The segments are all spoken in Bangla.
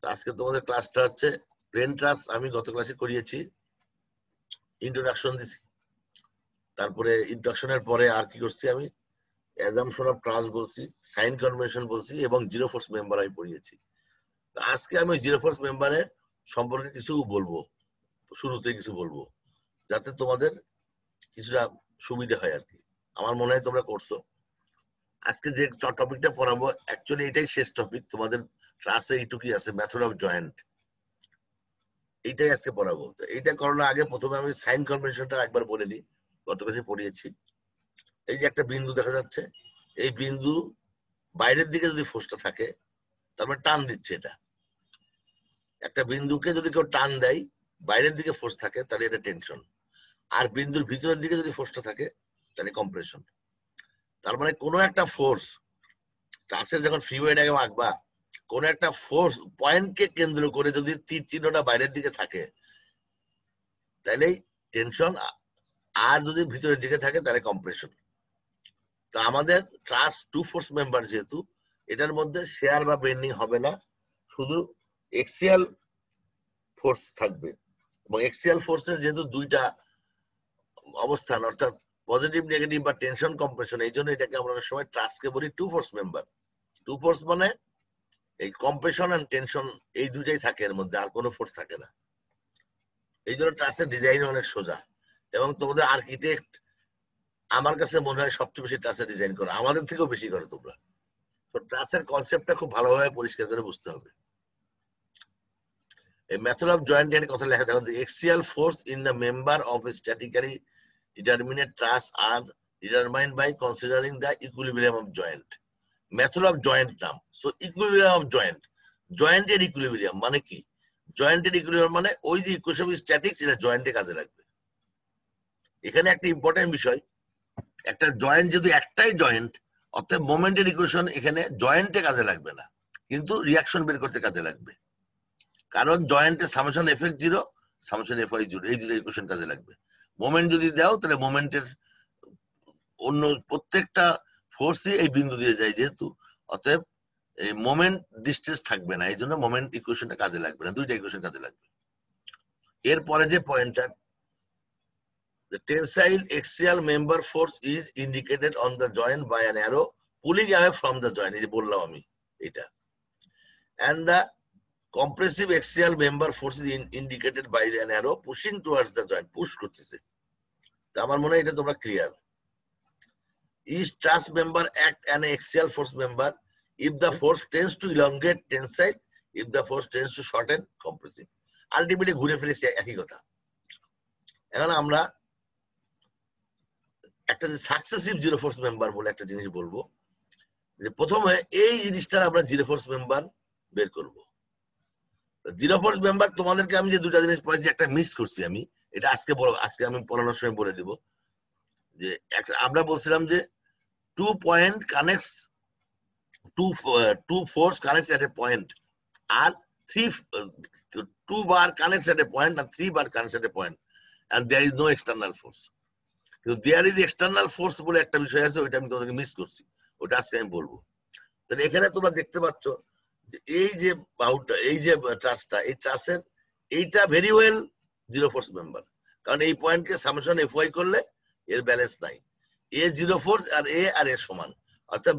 আজকে তোমাদের ক্লাসটা হচ্ছে প্লেন ট্রাস্ট। আমি গত ক্লাসে করিয়েছি, ইন্ট্রোডাকশন দিছি, তারপরে ইন্ট্রোডাকশনের পরে আর কি করছি, আমি অ্যাজাম্পশন অফ ট্রাস্ট বলছি, সাইন কনভেনশন বলছি এবং জিরো ফোর্স মেম্বার আমি পড়িয়েছি। আজকে আমি জিরো ফোর্স মেম্বারের সম্পর্কে কিছু বলবো, শুরুতে কিছু বলবো যাতে তোমাদের কিছুটা সুবিধা হয় আর কি। আমার মনে হয় তোমরা করছো। আজকে যে টপিকটা পড়াবো অ্যাকচুয়ালি এটাই শেষ টপিক তোমাদের ক্লাসে। এইটুকুই আছে, মেথড অফ জয়েন্ট, এইটাই আজকে পড়াবো। তো এইটা করানোর আগে প্রথমে আমি সাইন কনভেনশনটা একবার বলে নিই, গত ক্লাসে পড়িয়েছি। এই যে একটা বিন্দু দেখা যাচ্ছে, এই বিন্দু বাইরের দিকে যদি ফোর্সটা থাকে তারপরে টান দিচ্ছে। এটা একটা বিন্দুকে যদি কেউ টান দেয়, বাইরের দিকে ফোর্স থাকে তাহলে এটা টেনশন, আর বিন্দুর ভিতরের দিকে যদি ফোর্সটা থাকে তাহলে কম্প্রেশন। তার মানে কোনো একটা ফোর্স, ট্রাসের যখন ফ্রিওয়ে ডায়াগ্রাম আঁকবা, কোন একটা ফোর্স পয়েন্টকে কেন্দ্র করে যদি তীর চিহ্নটা বাইরের দিকে থাকে তাহলেই টেনশন, আর যদি ভিতরের দিকে থাকে তাহলে কম্প্রেশন। তো আমাদের ট্রাস টু ফোর্স মেম্বার, যেহেতু এটার মধ্যে শেয়ার বা বেন্ডিং হবে না, শুধু এক্সিয়াল ফোর্স থাকবে। এবং এক্সিয়াল ফোর্সের যেহেতু দুইটা অবস্থান, অর্থাৎ পজিটিভ নেগেটিভ বা টেনশন কম্প্রেশন, এই জন্য এটাকে আমরা অনেক সময় ট্রাসকে বলি two force member. Two force মানে এই কম্প্রেশন এন্ড টেনশন এই দুইটাই থাকে, এর মধ্যে আর কোনো ফোর্স থাকে না। এই জন্য ট্রাসের ডিজাইন অনেক সোজা, এবং তোমাদের আর্কিটেক্ট আমার কাছে মনে হয় সবচেয়ে বেশি ট্রাসের ডিজাইন করো, আমাদের থেকেও বেশি করো তোমরা। তো ট্রাসের কনসেপ্টটা খুব ভালোভাবে পরিষ্কার করে বুঝতে হবে। এই মেথড অফ জয়েন্ট এর কথা লেখা দেখো, axial force in the member of a statically determinate truss are determined by considering the equilibrium of joint. Method of joint নাম। সো ইকুইলিব্রিয়াম অফ জয়েন্ট, জয়েন্টের ইকুইলিব্রিয়াম মানে কি? জয়েন্টের ইকুইলিব্রিয়াম মানে ওই যে ইকুয়েশন অফ স্ট্যাটিক্স, এটা জয়েন্টে কাজে লাগবে। এখানে একটা ইম্পর্টেন্ট বিষয়, একটা জয়েন্ট যদি একটাই জয়েন্ট, অর্থাৎ মোমেন্টের ইকুয়েশন এখানে জয়েন্টে কাজে লাগবে না, কিন্তু রিয়াকশন বের করতে কাজে লাগবে। কারণ জয়েন্টের summation F X zero, summation F Y zero, এই দুটো ইকুয়েশন কাজে লাগবে। মোমেন্ট যদি দাও তাহলে মোমেন্টের অন্য প্রত্যেকটা ফোর্সই এই বিন্দু দিয়ে যায় যেহেতু, অতএব এই মোমেন্ট ডিস্টেন্স থাকবে না, এই জন্য মোমেন্ট ইকুয়েশনটা কাজে লাগবে না, দুইটা ইকুয়েশন কাজে লাগবে। এরপরে যে পয়েন্টটা, the tensile axial member force is indicated on the joint by an arrow pulling away from the joint, এই যে বললাম আমি এটা, and the compressive axial member force is indicated by an arrow pushing towards the joint, push করতেছে। তো আমার মনে হয় এটা তোমরা clear. Each truss member act an axial force member if the force tends to elongate tensile, if the force tends to shorten compressive. Ultimately ঘুরে ফিরে একই কথা। এখন আমরা একটা সাকসেসিভ জিরো ফোর্স মেম্বার বলে একটা জিনিস বলবো, যে প্রথমে এই জিনিসটার আমরা জিরো ফোর্স মেম্বার বের করব। জিরো ফোর্স মেম্বার তোমাদেরকে আমি যে দুটা জিনিস পড়াইছি, একটা মিস করছি আমি, এটা আজকে আমি পড়ানোর সময় বলে দিব। যে আমরা বলছিলাম যে two point connects, two force connects at a point, আর two bar connects at a point, আর three bar connects at a point, and there is no external force. কিন্তু দেয়ার ইজ এক্সটার্নাল ফোর্স বলে একটা বিষয় আছে, ওইটা আমি তোমাদেরকে মিস করছি, ওটা আজকে আমি বলবো। তাহলে এখানে তোমরা দেখতে পাচ্ছ যে এই যে বাহুটা, এই যে ট্রাসটা, এই ট্রাসের এইটা very well zero force member, কারণ এই পয়েন্টকে সামেশন এফ ওয়াই করলে এর ব্যালেন্স নাই, এ জিরো ফোর্স আর এ সমান, অর্থাৎ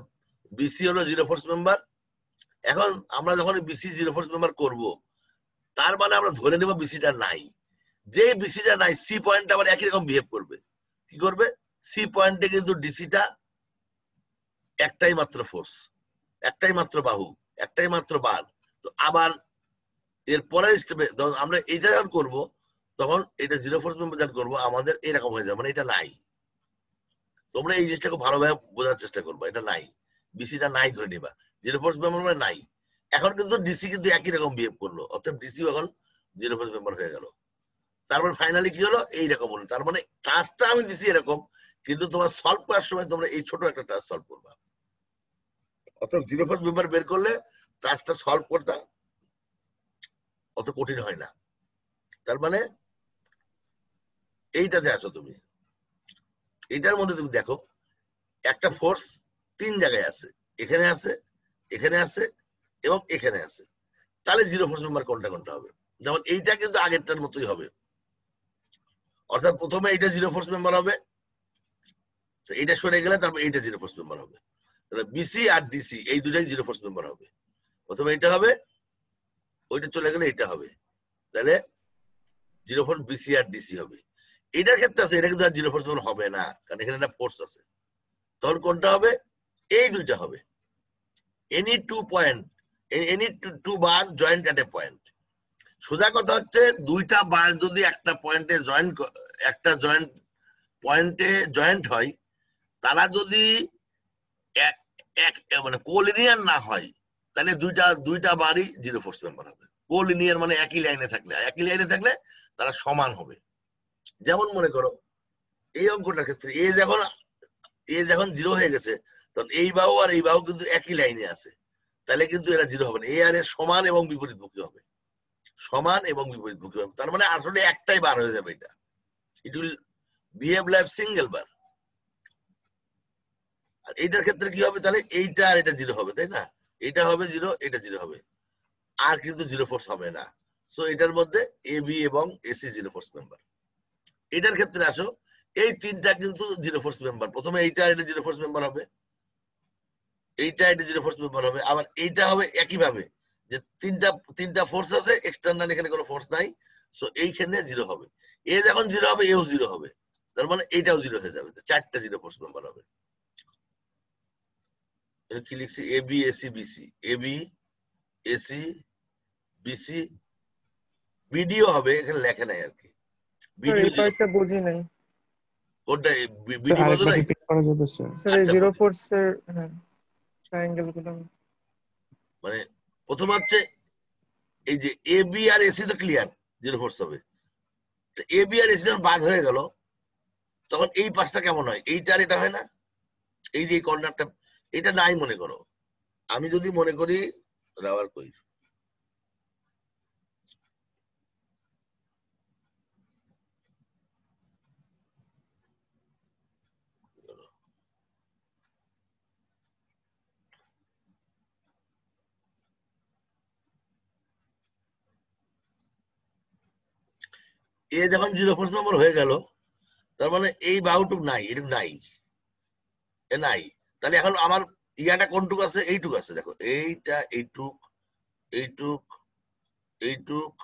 বিসি হলো জিরো ফোর্স মেম্বার। এখন আমরা যখন বিসি জিরো ফোর্স মেম্বার করব, তার মানে আমরা ধরে নেব বিসিটা নাই। যে বিসিটা নাই, সি পয়েন্ট আবার একই রকম বিহেভ করবে। কি করবে? সি পয়েন্টে কিন্তু ডিসিটা একটাই মাত্র ফোর্স, একটাই মাত্র বাহু, একটাই মাত্র বার। তো আবার এর পরের স্টেপে আমরা এটা যখন করবো, তখন এটা জিরো ফোর্স মেম্বার যখন করবো, আমাদের এরকম হয়ে যাবে, মানে এটা নাই। তোমরা এই জিনিসটাকে ভালোভাবে বোঝার চেষ্টা করবো, এটা নাই, বিসিটা নাই ধরে নিবা, জিরো ফোর্স মেম্বার মানে নাই। এখন কিন্তু ডিসি কিন্তু একই রকম বিহেভ করলো, অর্থাৎ ডিসি এখন জিরো ফোর্স মেম্বার হয়ে গেল। তারপর ফাইনালি কি হলো? এইরকম হলো। তার মানে টাস্কটা আমি দিছি এরকম, কিন্তু তোমার সলভ করার সময় তোমরা এই ছোট একটা টাস্ক সলভ করবা। অর্থাৎ জিরো ফোর্স মেম্বার বের করলে টাস্কটা সলভ করতে অত কঠিন হয় না। তার মানে এইটাতে আসো তুমি, এইটার মধ্যে তুমি দেখো একটা ফোর্স তিন জায়গায় আছে, এখানে আছে, এখানে আছে এবং এখানে আছে। তাহলে জিরো ফোর্স মেম্বার কোনটা কোনটা হবে। যেমন এইটা কিন্তু আগেরটার মতোই হবে, অর্থাৎ প্রথমে এইটা জিরো ফোর্স মেম্বার হবে, এইটা সরে গেলে তারপর এইটা জিরো ফোর্স মেম্বার হবে। তাহলে বিসি আর ডিসি এই দুটাই জিরো ফোর্স মেম্বার হবে। প্রথমে এটা হবে, ওইটা চলে গেলে এটা হবে, তাহলে জিরো ফোর্স বিসি আর ডিসি হবে। এটার ক্ষেত্রে আছে, এটা কিন্তু আর জিরো ফোর্স মেম্বার হবে না, কারণ এখানে একটা ফোর্স আছে। তখন কোনটা হবে? এই দুইটা হবে, any two point, any two bar joint at a point. সোজা কথা হচ্ছে দুইটা বার যদি একটা পয়েন্টে জয়েন্ট, একটা জয়েন্ট পয়েন্টে জয়েন্ট হয়, তারা যদি মানে কোলিনিয়ার না হয়, তাহলে দুইটা বারই জিরো ফোর্স মেম্বার হবে। কোলিনিয়ার মানে একই লাইনে থাকলে, একই লাইনে থাকলে তারা সমান হবে। যেমন মনে করো এই অঙ্কটার ক্ষেত্রে এ যখন জিরো হয়ে গেছে, তখন এই বাহু আর এই বাহু কিন্তু একই লাইনে আছে, তাহলে কিন্তু এরা জিরো হবে না। এ আর এর সমান এবং বিপরীতমুখী হবে, সমান এবং বিপরীতমুখী হবে। তার মানে আসলে একটাই বার হয়ে যাবে, এটা it will behave like single bar. আর এইটার ক্ষেত্রে কি হবে? তাহলে এইটা আর এটা জিরো হবে, তাই না? এটা হবে জিরো, এটা জিরো হবে, আর কিন্তু জিরো ফোর্স হবে না। সো এটার মধ্যে এ বি এবং এসি জিরো ফোর্স মেম্বার। এটার ক্ষেত্রে আসো, এই তিনটা কিন্তু জিরো ফোর্স মেম্বার। প্রথমে এইটা এটা জিরো ফোর্স মেম্বার হবে, এইটা এটা জিরো ফোর্স মেম্বার হবে, আবার এইটা হবে একইভাবে, যে তিনটা ফোর্স আছে, এক্সটার্নাল এখানে কোনো ফোর্স নাই, সো এইখানে জিরো হবে। এ যখন জিরো হবে এও জিরো হবে, তার মানে এইটাও জিরো হয়ে যাবে, চারটা জিরো ফোর্স মেম্বার হবে। কি লিখছি? A B AC BC, A B AC BC, BDO হবে, এখানে লেখা নাই আর কি। স্যার এই পার্টটা বুঝি নাই। কোনটা? বিডি বোঝো নাই? রিপিট করা যাবে স্যার? স্যার এই জিরো ফোর্স এর ট্রায়াঙ্গেল গুলো মানে প্রথম হচ্ছে এই যে এ বি আর এসি তো ক্লিয়ার, জিরো ফোর্স হবে। এ বি আর এসি যখন বাদ হয়ে গেল, তখন এই পাশটা কেমন হয়? এইটা আর এটা হয় না, এই যে কর্নারটা, এটা নাই মনে করো। আমি যদি মনে করি রাবার কই, এ যখন জিরো ফোর্স নম্বর হয়ে গেল, তার মানে এই বাহুটুক নাই, এটুক নাই, এ নাই। তাহলে এখন আমার ইয়াটা কোনটুক আছে? এইটুক আছে, দেখো এইটা, এইটুক, এইটুক, এইটুক,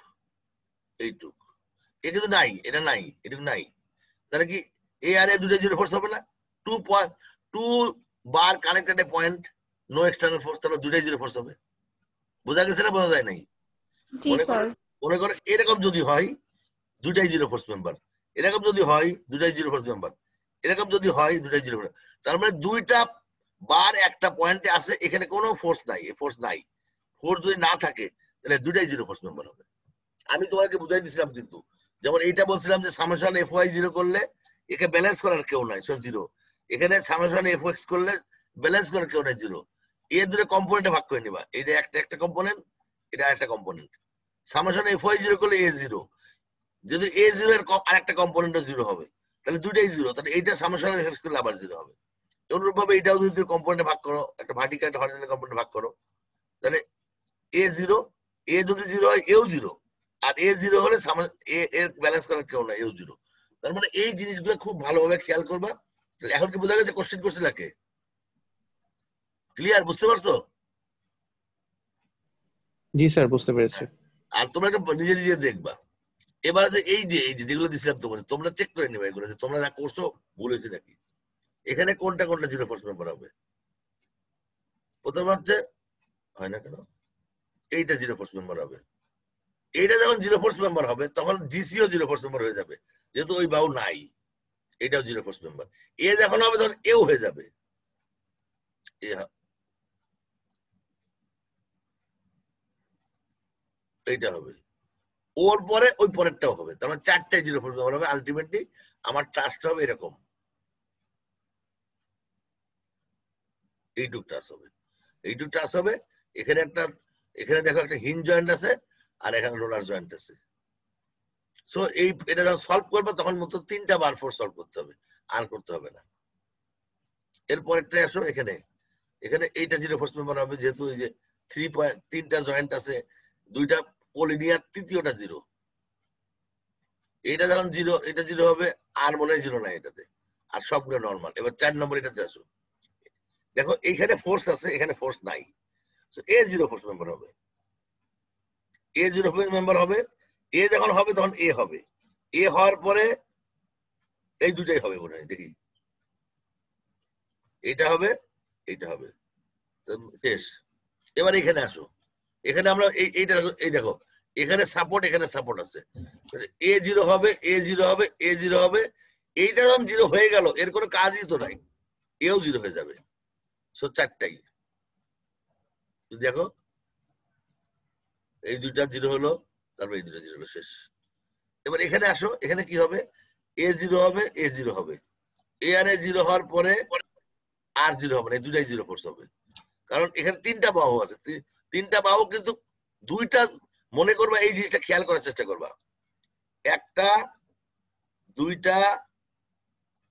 এইটুক, এ কিন্তু নাই, এটা নাই, এটুক নাই। তাহলে কি এ আর এ দুটো জিরো ফোর্স হবে না? টু বার কানেক্টেড এ পয়েন্ট, নো এক্সটার্নাল ফোর্স, তাহলে দুটাই জিরো ফোর্স হবে। বোঝা গেছে না বোঝা যায় নাই? মনে করো এরকম যদি হয়, দুটাই জিরো ফোর্স মেম্বার। এরকম যদি হয়, দুটাই জিরো ফোর্স মেম্বার। এরকম যদি হয়, দুটাই জিরো ফোর্স। তার মানে দুইটা বার একটা পয়েন্টে আছে, এখানে কোনো ফোর্স নাই, ফোর্স নাই। ফোর্স যদি না থাকে, তাহলে দুটাই জিরো ফোর্স মেম্বার হবে। আমি তোমাকে বুঝাই দিয়েছিলাম কিন্তু, যেমন এইটা বলছিলাম যে সামেশন এফ ওয়াই জিরো করলে একে ব্যালেন্স করার কেউ নাই, সব জিরো। এখানে সামেশন এফ এক্স করলে ব্যালেন্স করার কেউ নাই, জিরো। এ দুটো কম্পোনেন্টে ভাগ করে নিবা, এটা একটা কম্পোনেন্ট, এটা একটা component. Summation F Y zero করলে এ জিরো, যদি এ জিরো এর আরেকটা কম্পোনেন্টও জিরো হবে, তাহলে দুইটাই জিরো, তাহলে এইটা সামেশন এফ এক্স করলে আবার জিরো হবে। অনুরূপ ভাবে এটাও যদি কম্পোনেন্টে ভাগ করো, একটা ভার্টিক্যাল একটা হরিজন্টাল কম্পোনেন্টে ভাগ করো, তাহলে এ জিরো, এ যদি জিরো হয় এও জিরো, আর এ জিরো হলে এর ব্যালেন্স করার কেউ না, এও জিরো। তার মানে এই জিনিসগুলো খুব ভালোভাবে খেয়াল করবা। এখন কি বোঝা গেছে কোশ্চেন করছিল কে? ক্লিয়ার? বুঝতে পারছো? জি স্যার, বুঝতে পেরেছি। আর তোমরা একটা নিজে নিজে দেখবা। এবারে যে এই যে যেগুলো দিছিলাম তোমাদের, তোমরা চেক করে নেবে এগুলো, যে তোমরা যা করছো ভুল হয়েছে নাকি। এখানে কোনটা কোনটা জিরো ফোর্স মেম্বার হবে? প্রথম হচ্ছে, হয় না কেন, এইটা জিরো ফোর্স মেম্বার হবে। এইটা যখন জিরো ফোর্স মেম্বার হবে, তখন জিসিও জিরো ফোর্স মেম্বার হয়ে যাবে, যেহেতু ওই বাহু নাই। এটাও জিরো ফোর্স মেম্বার। এ যখন হবে তখন এও হয়ে যাবে, এইটা হবে। ওর পরে ওই পরেরটাও হবে, তার মানে চারটে জিরো ফোর্স মেম্বার হবে। আলটিমেটলি আমার ট্রাস্ট হবে এরকম, এইটুক ট্রাস্ট হবে, এইটুক ট্রাস্ট হবে। এখানে দেখো একটা হিঞ্জ জয়েন্ট আছে, আর এখানে রোলার জয়েন্ট আছে। সো এটা যখন সলভ করবে, তখন মতো তিনটা বার ফোর্স সলভ করতে হবে, আর করতে হবে না। এরপরেরটা আসো, এখানে এইটা জিরো ফোর্স মেম্বার হবে, যেহেতু এই যে তিনটা জয়েন্ট আছে, দুইটা কোলিনিয়ার, তৃতীয়টা জিরো। এটা যখন জিরো, এটা জিরো হবে, আর মনে হয় জিরো নাই এটাতে, আর সবগুলো নর্মাল। এবার 4 নম্বর এটাতে আসো, দেখো এইখানে ফোর্স আছে, এখানে ফোর্স নাই, এ জিরো ফোর্স মেম্বার হবে। এ জিরো ফোর্স মেম্বার হবে। এ যখন হবে তখন এ হবে। এ হওয়ার পরে এই দুটাই হবে মনে হয়, দেখি এটা হবে, এইটা হবে, শেষ। এবার এখানে আসো, এখানে আমরা এইটা এই দেখো, এখানে সাপোর্ট, এখানে সাপোর্ট আছে, এ জিরো হবে, এ জিরো হবে, এ জিরো হবে। এইটা যখন জিরো হয়ে গেল, এর কোনো কাজই তো নাই, এও জিরো হয়ে যাবে। সো চারটাই দেখো, এই দুইটা জিরো হলো, তারপর এই দুটা জিরো হলো, শেষ। এবার এখানে আসো, এখানে কি হবে, এ জিরো হবে, এ জিরো হবে, এ আর এ জিরো হওয়ার পরে আর জিরো হবে না, এই দুটাই জিরো ফোর্স হবে। কারণ এখানে তিনটা বাহু আছে, তিনটা বাহু কিন্তু দুইটা, মনে করবা এই জিনিসটা খেয়াল করার চেষ্টা করবা, একটা, দুইটা,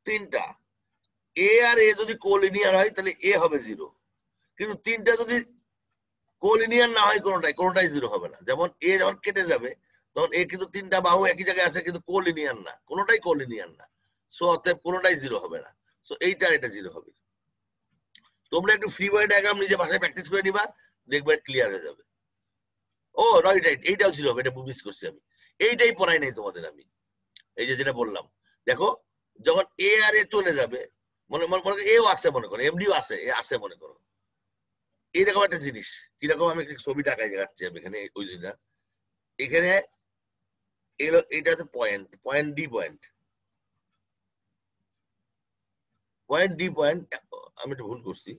তিনটা। এ আর এ যদি কোলিনিয়ার হয় তাহলে এ হবে জিরো, কিন্তু তিনটা যদি কোলিনিয়ার না হয় কোনোটাই জিরো হবে না। যেমন এ যখন কেটে যাবে তখন এ কিন্তু তিনটা বাহু একই জায়গায় আছে, কিন্তু কোলিনিয়ার না, কোনোটাই কোলিনিয়ার না। সো অতএব কোনোটাই জিরো হবে না। সো এইটা এটা জিরো হবে। তোমরা একটু ফ্রি বডি ডায়াগ্রাম নিজে ভাষায় প্র্যাকটিস করে নিবা, দেখবে ক্লিয়ার হয়ে যাবে। ও রাইট রাইট, এইটাও ছিল, এটা মিস করছি আমি, এইটাই পড়াই নাই তোমাদের আমি। এই যে যেটা বললাম, দেখো যখন এ আর এ চলে যাবে, মনে মনে এও আছে, মনে করো এমডিও আছে, এ আছে মনে করো, এইরকম একটা জিনিস। কিরকম, আমি ছবি টাকায় দেখাচ্ছি আমি এখানে, ওই জিনিসটা এখানে এলো, এটা হচ্ছে point, point D, point point D point. আমি একটু ভুল করছি,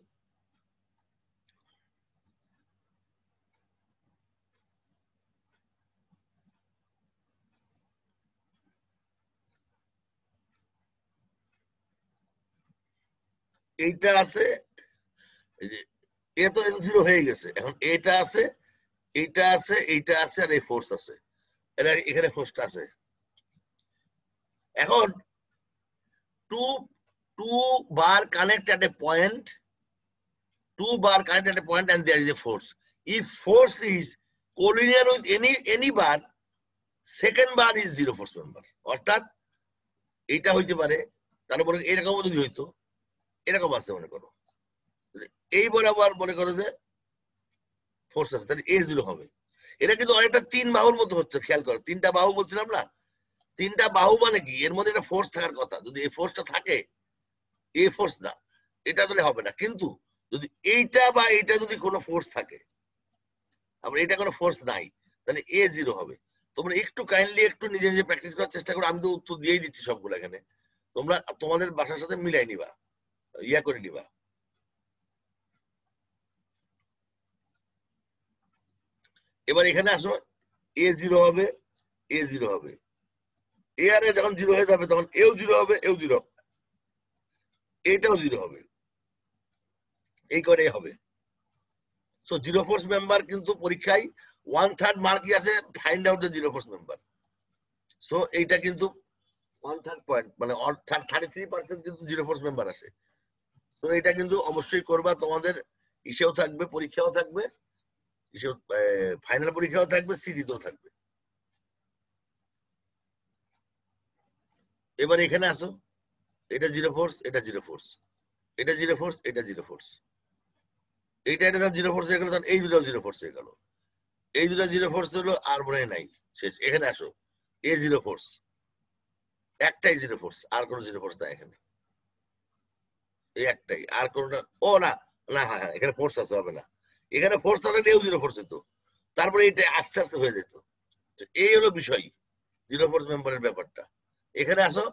এইটা আছে, এই যে এটা তো জিরো হয়ে গেছে, এখন এটা আছে, এইটা আছে, এইটা আছে, আর এই ফোর্স আছে, এটা এখানে ফোর্সটা আছে। এখন two two bar connect at a point, two bar connect at a point, and there is a force. If force is collinear with any bar, second bar is zero force member. অর্থাৎ এটা হইতে পারে, তারপরে এরকম যদি হইতো, এরকম আছে মনে করো, এই বরাবর মনে করো যে ফোর্স আছে, তাহলে এ জিরো হবে। এটা কিন্তু অনেকটা তিন বাহুর মতো হচ্ছে, খেয়াল করো, তিনটা বাহু বলছিলাম না, তিনটা বাহু মানে কি, এর মধ্যে একটা ফোর্স থাকার কথা, যদি এই ফোর্সটা থাকে, এ ফোর্স না, এটা তাহলে হবে না। কিন্তু যদি এইটা বা এইটা যদি কোনো ফোর্স থাকে, আবার এটা কোনো ফোর্স নাই, তাহলে এ জিরো হবে। তোমরা একটু কাইন্ডলি একটু নিজে নিজে প্র্যাকটিস করার চেষ্টা করো, আমি তো উত্তর দিয়েই দিচ্ছি সবগুলো এখানে, তোমরা তোমাদের বাসার সাথে মিলাই নিবা, ইয়া করে নিবা। এবার এখানে আসো, এ জিরো হবে, এ জিরো হবে, এ আর এ যখন জিরো হয়ে যাবে তখন এও জিরো হবে, এও জিরো, এটাও জিরো হবে, এই করে হবে। সো জিরো ফোর্স মেম্বার কিন্তু পরীক্ষায় 1/3 মার্কই আছে, find out the zero force member. So এইটা কিন্তু 1/3 পয়েন্ট, মানে 33% কিন্তু জিরো ফোর্স মেম্বার আসে। তো এটা কিন্তু অবশ্যই করবা, তোমাদের ইসেও থাকবে, পরীক্ষাও থাকবে, ফাইনাল পরীক্ষাও থাকবে, সিরিজও থাকবে। এবার এখানে আসো, এটা জিরো ফোর্স, এটা জিরো ফোর্স, এটা জিরো ফোর্স, এটা জিরো ফোর্স, এইটা এটা জিরো ফোর্স হয়ে গেল, তখন এই দুটো জিরো ফোর্স হয়ে গেল, এই দুটো জিরো ফোর্স হলো, আর মনে নাই, শেষ। এখানে আসো, এ জিরো ফোর্স, একটাই জিরো ফোর্স, আর কোনো জিরো ফোর্স নাই এখানে, এই একটাই, আর কোনটা, ও না, না হ্যাঁ হ্যাঁ, এখানে ফোর্স আছে, হবে না, এখানে ফোর্স থাকলে এও জিরো ফোর্স হতো, তারপরে এটা আস্তে আস্তে হয়ে যেত। এই হলো বিষয়, জিরো ফোর্স মেম্বারের ব্যাপারটা। এখানে আসো,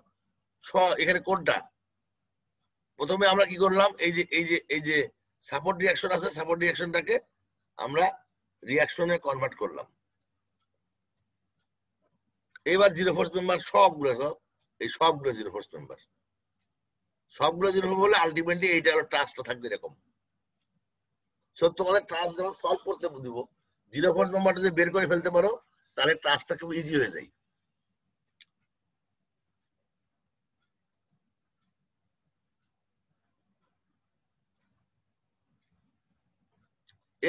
এখানে কোনটা, প্রথমে আমরা কি করলাম, এই যে সাপোর্ট রিয়াকশন আছে, সাপোর্ট রিয়াকশনটাকে আমরা রিয়াকশনে কনভার্ট করলাম। এবার জিরো ফোর্স মেম্বার সবগুলো, এই সবগুলো জিরো ফোর্স মেম্বার, সবগুলো জিরো ফোর্স বলে আলটিমেটলি এইটা হলো ট্রাস্টটা থাকবে এরকম। সো তোমাদের ট্রাস্ট যখন সলভ করতে দিব, জিরো ফোর্স মেম্বারটা যদি বের করে ফেলতে পারো, তাহলে ট্রাস্টটা খুব ইজি হয়ে যায়।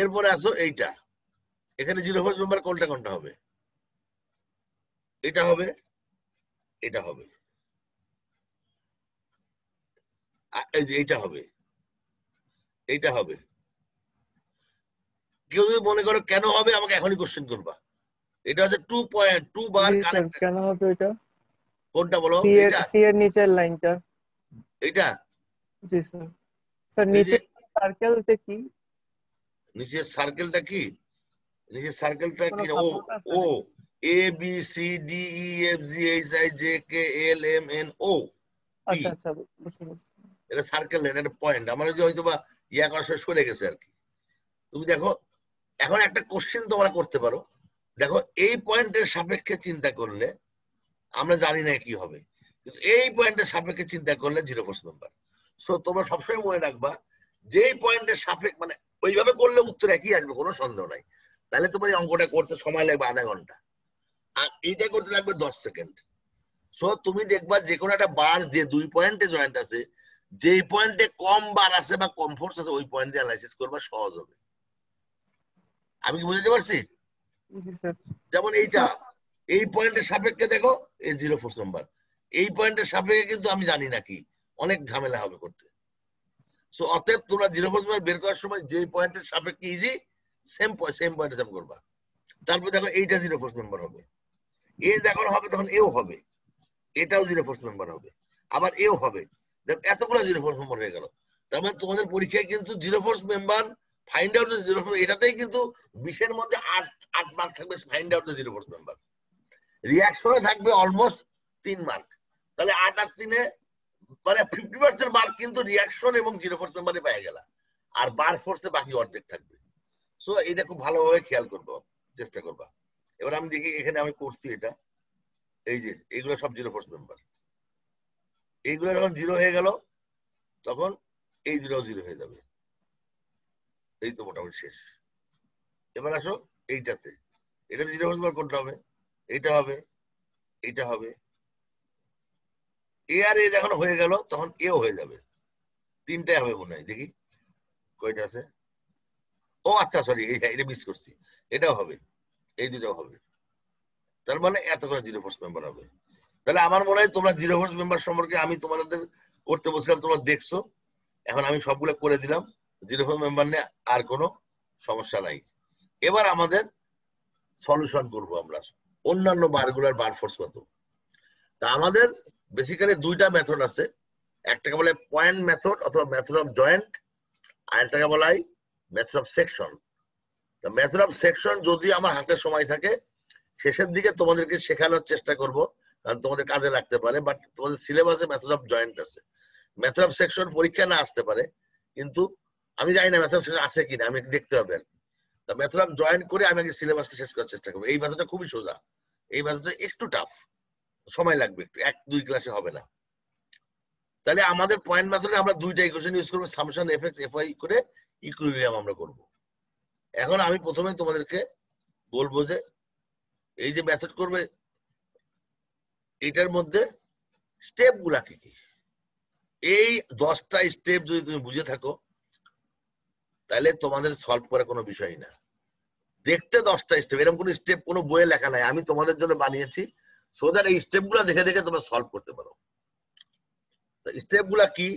এরপরে আসো এইটা, এখানে জিরো ফোর্স মেম্বার কোনটা কোনটা হবে? এটা হবে, এটা হবে, এই যে এইটা হবে, এইটা হবে। কেউ যদি মনে করো কেন হবে আমাকে এখনই কোশ্চেন করবা। এটা হচ্ছে 2.2 বার জি স্যার, কানেক্টেড। কেন হবে এটা? কোনটা বলো? এটা সি এর নিচের লাইনটা। এটা জি স্যার। স্যার এই যে নিচে সার্কেলটা কি? নিচের সার্কেলটা কি? নিচের সার্কেলটা কোনো কি? ও সাপোর্ট আছে ও নাকি? A B C D E F G H I J K L M N O P. আচ্ছা আচ্ছা, বুঝতে পারছি। এটা সার্কেল, এটা একটা পয়েন্ট। আমার যে হয়তো বা ইয়া করার সময় সরে গেছে আর কি। তুমি দেখো এখন একটা কোশ্চেন তোমরা করতে পারো। দেখো এই পয়েন্টের সাপেক্ষে চিন্তা করলে আমরা জানি না কি হবে, কিন্তু এই পয়েন্টের সাপেক্ষে চিন্তা করলে জিরো ফোর্স মেম্বার। সো তোমরা সবসময় মনে রাখবা যেই পয়েন্টের সাপেক্ষে মানে ওইভাবে করলে উত্তর একই আসবে, কোনো সন্দেহ নাই। তাহলে তোমার এই অঙ্কটা করতে সময় লাগবে আধা ঘন্টা, আর এইটা করতে লাগবে 10 সেকেন্ড। সো তুমি দেখবা যে কোনো একটা বার যে 2 পয়েন্টে জয়েন্ট আছে, যেই পয়েন্টে কম বার আছে বা কম ফোর্স আছে ওই পয়েন্ট দিয়ে অ্যানালাইসিস করবা, সহজ হবে। আমি কি বুঝতে পারছি? জি স্যার। যেমন এইটা এই পয়েন্টের সাপেক্ষে দেখো এই জিরো ফোর্স নাম্বার, এই পয়েন্টের সাপেক্ষে কিন্তু আমি জানি না কি, অনেক ঝামেলা হবে করতে। সো অতএব তোমরা জিরো ফোর্স নাম্বার বের করার সময় যে পয়েন্টের সাপেক্ষে ইজি সেম পয়েন্টে সেম করবা। তারপর দেখো এইটা জিরো ফোর্স নাম্বার হবে, এ যখন হবে তখন এও হবে, এটাও জিরো ফোর্স নাম্বার হবে, আবার এও হবে। দেখো এতগুলো জিরো ফোর্স মেম্বার হয়ে গেল। তার মানে তোমাদের পরীক্ষায় কিন্তু zero force member find out the zero force, এটাতেই কিন্তু 20-এর মধ্যে 8 মার্ক থাকবে find out the zero force member. রিয়াকশনে থাকবে অলমোস্ট 3 মার্ক। তাহলে 8 আর 3-এ মানে 50% মার্ক কিন্তু রিয়াকশন এবং জিরো ফোর্স মেম্বারে পেয়ে গেল, আর বার ফোর্সে বাকি অর্ধেক থাকবে। সো এটা খুব ভালোভাবে খেয়াল করবো, চেষ্টা করবা। এবার আমি দেখি এখানে আমি করছি এটা, এই যে এইগুলো সব জিরো ফোর্স মেম্বার। এইগুলো যখন জিরো হয়ে গেল তখন এই দুটাও জিরো হয়ে যাবে। এই তো মোটামুটি শেষ। এবার আসো এইটাতে, এটা জিরো ফোর্স মেম্বার কোনটা হবে? এইটা হবে, এইটা হবে। এ আর এ যখন হয়ে গেল তখন এও হয়ে যাবে, 3টাই হবে মনে হয়। দেখি কয়টা আছে। ও আচ্ছা সরি, এটা মিস করছি, এটাও হবে, এই দুটাও হবে। তার মানে এত করে জিরো ফোর্স মেম্বার হবে। তাহলে আমার মনে হয় তোমরা জিরো ফোর্স মেম্বার সম্পর্কে আমি তোমাদের করতে বলছিলাম, তোমরা দেখছো। এখন আমি সবগুলো করে দিলাম, জিরো ফোর্স মেম্বার নিয়ে আর কোনো সমস্যা নাই। এবার আমাদের সলিউশন করবো আমরা অন্যান্য বারগুলোর বার ফোর্স কত। তা আমাদের বেসিক্যালি 2টা মেথড আছে, একটাকে বলে পয়েন্ট মেথড অথবা মেথড অফ জয়েন্ট, আর একটাকে বলা হয় মেথড অফ সেকশন। তা মেথড অফ সেকশন যদি আমার হাতে সময় থাকে শেষের দিকে তোমাদেরকে শেখানোর চেষ্টা করব, কারণ তোমাদের কাজে লাগতে পারে। বাট তোমাদের সিলেবাসে মেথড অফ জয়েন্ট আছে, মেথড অফ সেকশন পরীক্ষা না আসতে পারে, কিন্তু আমি জানি না মেথড অফ সেকশন আছে কিনা, আমি দেখতে হবে আর কি। তা মেথড অফ জয়েন্ট করে আমি আগে সিলেবাসটা শেষ করার চেষ্টা করবো। এই মেথডটা খুবই সোজা, এই মেথডটা একটু টাফ, সময় লাগবে একটু, 1-2 ক্লাসে হবে না। তাহলে আমাদের পয়েন্ট মেথডে আমরা 2টা ইকুয়েশন ইউজ করবো, সামশন এফএক্স এফওয়াই করে ইকুইলিব্রিয়াম আমরা করব। এখন আমি প্রথমে তোমাদেরকে বলবো যে এই যে মেথড করবে এটার মধ্যে স্টেপ গুলা কি কি। এই 10টা স্টেপ যদি তুমি বুঝে থাকো তাহলে তোমাদের সলভ করার কোনো বিষয় না। দেখতে 10টা স্টেপ, এরকম কোনো স্টেপ কোনো বইয়ে লেখা নাই, আমি তোমাদের জন্য বানিয়েছি সো দ্যাট এই স্টেপ গুলা দেখে দেখে তোমরা সলভ করতে পারো। স্টেপ গুলা কি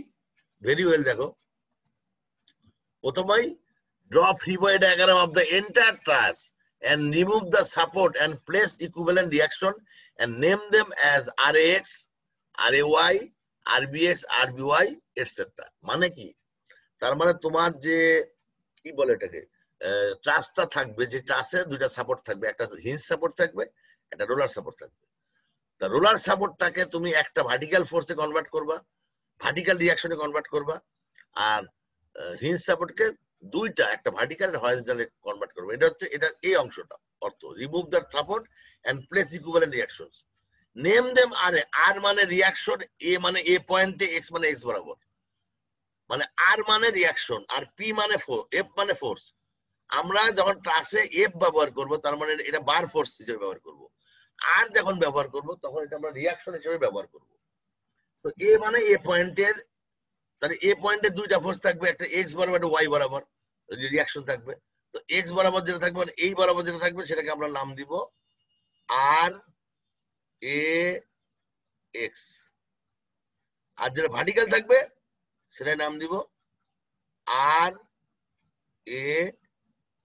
ভেরি ওয়েল দেখো। প্রথমেই draw free body diagram of the entire truss and remove the support and place equivalent reaction and name them as RAX, RAY, RBX, RBY, etc. মানে কি? তার মানে তোমার যে কি বলে এটাকে ট্রাসটা থাকবে, যে ট্রাসে 2টা সাপোর্ট থাকবে, একটা হিঞ্জ সাপোর্ট থাকবে, একটা রোলার সাপোর্ট থাকবে। তা রোলার সাপোর্টটাকে তুমি একটা ভার্টিক্যাল ফোর্সে কনভার্ট করবা, ভার্টিক্যাল রিঅ্যাকশনে কনভার্ট করবা, আর হিঞ্জ সাপোর্টকে 2টা একটা ভার্টিক্যাল আর হরিজন্টালে কনভার্ট করবে। এটা হচ্ছে এটা এই অংশটা অর্থ। Remove the support and place equivalent reactions, name them আর আর মানে রিঅ্যাকশন, এ মানে এ পয়েন্টে, এক্স মানে এক্স বরাবর, মানে আর মানে রিঅ্যাকশন, আর পি মানে এফ মানে ফোর্স। আমরা যখন ট্রাসে এফ ব্যবহার করব তার মানে এটা বার ফোর্স হিসেবে ব্যবহার করব, আর যখন ব্যবহার করব তখন এটা আমরা রিঅ্যাকশন হিসেবে ব্যবহার করব। তো এ মানে এ পয়েন্টের, তাহলে এ পয়েন্টে 2টা ফোর্স থাকবে, একটা এক্স বরাবর একটা ওয়াই বরাবর রিঅ্যাকশন থাকবে। তো তো এক্স বরাবর যেটা থাকবে মানে এই বরাবর যেটা থাকবে সেটাকে আমরা নাম দিব আর এ এক্স, আর যেটা ভার্টিক্যাল থাকবে সেটার নাম দিব আর এ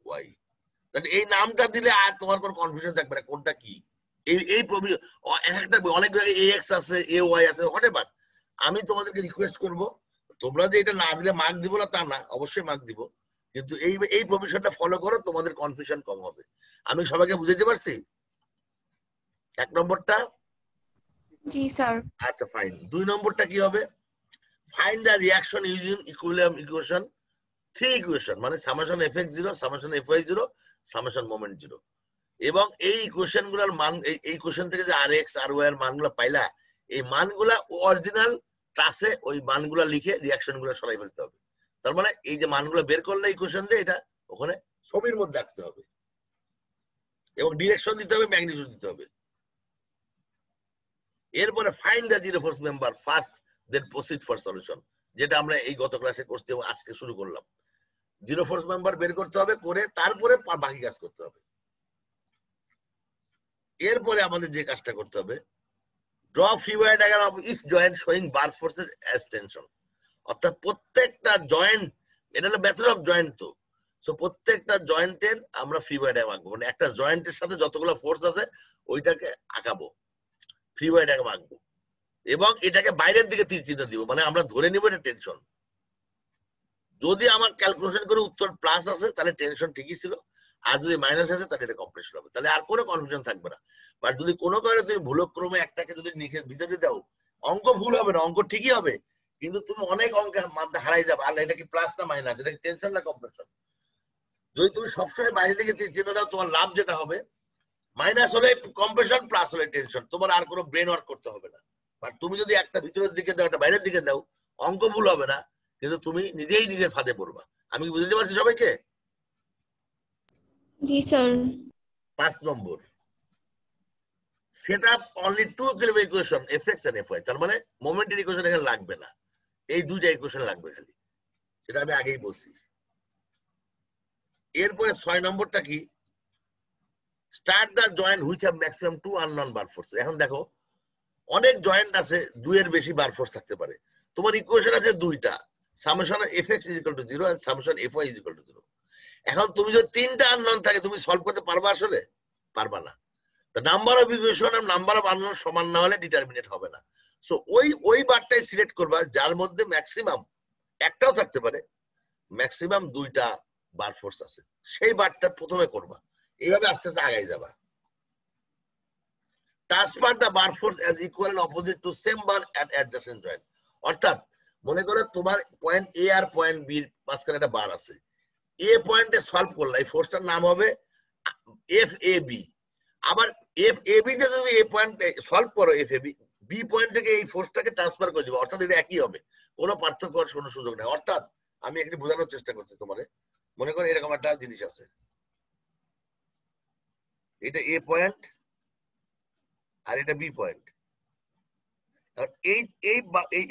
ওয়াই। তাহলে এই নামটা দিলে আর তোমার কোনো কনফিউশন থাকবে না কোনটা কি। এই এই একটা অনেক জায়গায় এ এক্স আছে, এ ওয়াই আছে, হোয়াটএভার। আমি তোমাদেরকে রিকোয়েস্ট করব, তোমরা যে এটা না দিলে মার্ক দিব না তা না, অবশ্যই মার্ক দিব, কিন্তু এই এই প্রভিশনটা ফলো করো, তোমাদের কনফিউশন কম হবে। আমি সবাইকে বুঝাইতে পারছি? 1 নম্বরটা। জি স্যার। আচ্ছা ফাইন। 2 নম্বরটা কি হবে? Find the reaction using equilibrium equation, 3 equation, মানে summation FX 0, summation FY 0, summation moment 0। এবং এই ইকুয়েশন গুলোর মান, এই ইকুয়েশন থেকে যে আর এক্স আর ওয়াই এর মানগুলো পাইলা, এই মানগুলা অরিজিনাল ক্লাসে ওই মানগুলা লিখে রিঅ্যাকশন গুলো সরাই ফেলতে হবে। তার মানে এই যে মানগুলো বের করলে ইকুয়েশন দিয়ে এটা ওখানে ছবির মধ্যে রাখতে হবে এবং ডিরেকশন দিতে হবে, ম্যাগনিটিউড দিতে হবে। এরপরে find the zero force member first, then proceed for solution, যেটা আমরা এই গত ক্লাসে করছি এবং আজকে শুরু করলাম। জিরো ফোর্স মেম্বার বের করতে হবে, করে তারপরে বাকি কাজ করতে হবে। এরপরে আমাদের যে কাজটা করতে হবে, draw free body diagram of each joint showing bar forces as tension. অর্থাৎ প্রত্যেকটা জয়েন্ট, এটা হলো মেথড অফ জয়েন্ট, তো সো প্রত্যেকটা জয়েন্টের আমরা ফ্রি বডি ডায়াগ্রাম আঁকবো, মানে একটা জয়েন্টের সাথে যতগুলো ফোর্স আছে ওইটাকে আঁকাবো, ফ্রি বডি ডায়াগ্রাম আঁকবো, এবং এটাকে বাইরের দিকে তীর চিহ্ন দিব, মানে আমরা ধরে নিব এটা টেনশন। যদি আমার ক্যালকুলেশন করে উত্তর প্লাস আছে তাহলে টেনশন ঠিকই ছিল, আর যদি মাইনাস আছে তাহলে এটা কম্প্রেশন হবে, তাহলে আর কোনো কনফিউশন থাকবে না। বাট যদি কোনো কারণে তুমি ভুলক্রমে একটাকে যদি ভিতরে দাও, অঙ্ক ভুল হবে না, অঙ্ক ঠিকই হবে, কিন্তু তুমি অনেক অঙ্কের মধ্যে হারাই যাবে, আর এটা কি প্লাস না মাইনাস, এটা কি টেনশন না কম্প্রেশন। যদি তুমি সবসময় বাইরে দিকে চিহ্ন দাও, তোমার লাভ যেটা হবে, মাইনাস হলে কম্প্রেশন, প্লাস হলে টেনশন, তোমার আর কোনো ব্রেন ওয়ার্ক করতে হবে না। বাট তুমি যদি একটা ভিতরের দিকে দাও, একটা বাইরের দিকে দাও, অঙ্ক ভুল হবে না, কিন্তু তুমি নিজেই নিজের ফাঁদে পড়বা। আমি কি বুঝতে পারছি সবাইকে? জি স্যার। 5 নম্বর, set up only 2 equilibrium equation FX and FY. তার মানে মোমেন্টের ইকুয়েশন এখানে লাগবে না, এই দুইটা ইকুয়েশন লাগবে খালি, সেটা আমি আগেই বলছি। এরপরে 6 নম্বরটা কি, start the joint which have maximum 2 unknown bar force. এখন দেখো অনেক জয়েন্ট আছে, 2 এর বেশি বার ফোর্স থাকতে পারে। তোমার ইকুয়েশন আছে দুইটা, summation F X is equal to 0 আর summation F Y is equal to 0। এখন তুমি যদি 3টা আননোন থাকে, তুমি সলভ করতে পারবা? আসলে পারবা না। The number of equation and number of unknown সমান না হলে ডিটারমিনেট হবে না। সো ওই বারটাই সিলেক্ট করবা যার মধ্যে ম্যাক্সিমাম একটাও থাকতে পারে, ম্যাক্সিমাম 2টা বার ফোর্স আছে, সেই বারটা প্রথমে করবা। এইভাবে আস্তে আস্তে আগাই যাবা। Transfer the bar force as equal and opposite to same bar at adjacent joint. অর্থাৎ মনে করো তোমার পয়েন্ট এ আর পয়েন্ট বি এর মাঝখানে একটা বার আছে, এ পয়েন্টে সলভ করলে এই ফোর্সটার নাম হবে এফ এ বি। আবার এফ এ বি তে তুমি এ পয়েন্ট সলভ করো, F A B, B point থেকে এই ফোর্সটাকে ট্রান্সফার করে দিবে, অর্থাৎ এটা একই হবে, কোনো পার্থক্য করার কোনো সুযোগ নেই। অর্থাৎ আমি একটু বোঝানোর চেষ্টা করছি তোমারে, মনে করো এরকম একটা জিনিস আছে, এটা এ পয়েন্ট আর এটা বি পয়েন্ট।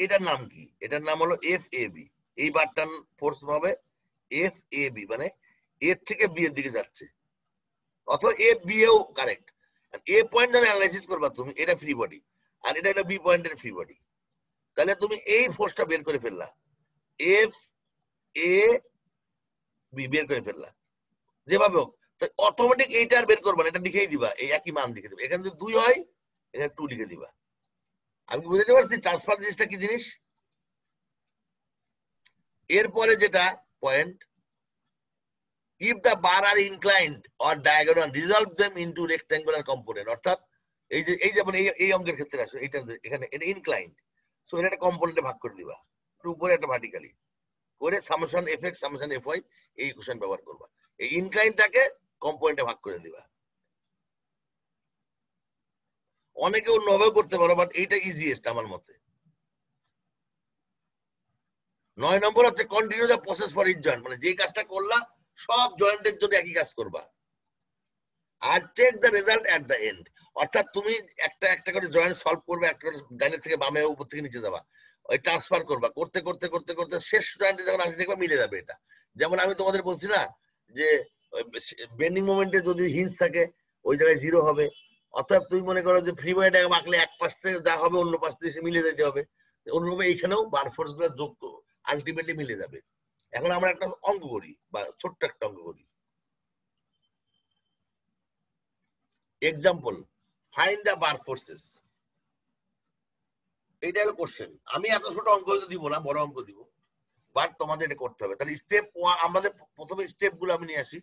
এটার নাম কি? এটার নাম হলো এফ এ বি। এই বারটার ফোর্স হবে এফ এ বি, মানে এর থেকে বি এর দিকে যাচ্ছে, অথবা এ বি এও কারেক্ট। এ পয়েন্ট যখন অ্যানালাইসিস করবা তুমি, এটা ফ্রি বডি আর এটা হলো বি পয়েন্টের ফ্রি বডি, তাহলে তুমি এই ফোর্সটা বের করে ফেললা, এফ এ বি বের করে ফেললা যেভাবে হোক, অটোমেটিক এইটা আর বের করবা না, এটা লিখেই দিবা, এই একই মান লিখে দিবা। এখানে যদি 2 হয় এখানে 2 লিখে দিবা। আমি বুঝতে পারছি ট্রান্সফার জিনিসটা কি জিনিস। এরপরে যেটা point, if the bar are inclined or diagonal, resolve them into rectangular component। অর্থাৎ এই যেমন এই অঙ্কের ক্ষেত্রে আসে, এটা এখানে এটা ইনক্লাইন্ড, সো এটা একটা কম্পোনেন্টে ভাগ করে দিবা, উপরে একটা ভার্টিক্যালি করে সামেশন এফএক্স সামেশন এফওয়াই এই ইকুয়েশন ব্যবহার করবা, এই ইনক্লাইন্ডটাকে কম্পোনেন্টে ভাগ করে দিবা। অনেকে অন্যভাবে করতে পারো, বাট এইটা ইজিয়েস্ট আমার মতে। 9 নম্বর হচ্ছে continue the process for each joint, মানে যে কাজটা করলা সব জয়েন্টের জন্য একই কাজ করবা, আর take the result at the end. অর্থাৎ তুমি একটা একটা করে জয়েন্ট সলভ করবে, একটা করে ডাইনের থেকে বামে উপর থেকে নিচে যাবা, ওই ট্রান্সফার করবা, করতে করতে করতে করতে শেষ জয়েন্টে যখন আসে দেখবা মিলে যাবে। এটা যেমন আমি তোমাদের বলছি না যে বেন্ডিং মোমেন্টে যদি হিঞ্জ থাকে ওই জায়গায় 0 হবে। অতএব তুমি মনে করো যে ফ্রি বডি ডায়াগ্রাম আঁকলে এক পাশ থেকে যা হবে অন্য পাশ থেকে মিলে যেতে হবে, অনুরূপে এইখানেও বার ফোর্স গুলো যোগ আলটিমেটলি মিলে যাবে। এখন আমরা একটা অঙ্ক করি বা ছোট্ট একটা অঙ্ক করি। Example, find the bar forces. এইটা হলো কোশ্চেন। আমি এত ছোট অঙ্ক দিব না, বড় অঙ্ক দিব, বাট তোমাদের এটা করতে হবে। তাহলে স্টেপ আমাদের প্রথমে স্টেপ গুলো আমি নিয়ে আসি।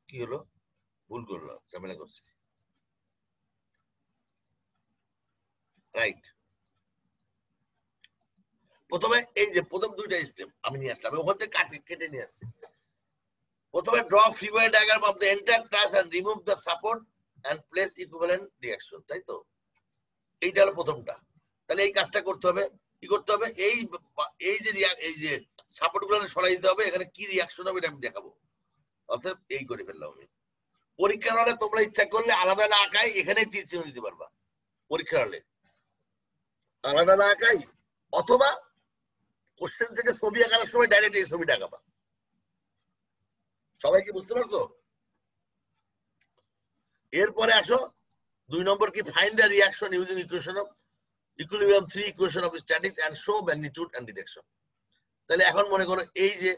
কি হলো, ভুল করলো, ঝামেলা করছি, রাইট। প্রথমে এই যে প্রথম দুইটা স্টেপ আমি নিয়ে আসলাম, ওখান থেকে কেটে নিয়ে আসছি। প্রথমে draw free body diagram of the entire class and remove the support and place equivalent reaction, তাই তো? এইটা হলো প্রথমটা। তাহলে এই কাজটা করতে হবে। কি করতে হবে, এই যে সাপোর্ট গুলো সরাই দিতে হবে, এখানে কি রিঅ্যাকশন হবে এটা আমি দেখাবো। অর্থাৎ এই করে ফেললাম আমি। পরীক্ষার হলে তোমরা ইচ্ছা করলে আলাদা না আঁকাই এখানেই তীর চিহ্ন দিতে পারবা, পরীক্ষার হলে আলাদা না আঁকাই, অথবা কোশ্চেন থেকে ছবি আঁকানোর সময় ডাইরেক্ট এই ছবিটা আঁকাবা। সবাই কি বুঝতে পারছো? এরপরে আসো 2 নম্বর কি, find the reaction using equation of equilibrium 3 equation of statics and show magnitude and direction. তাহলে এখন মনে করো এই যে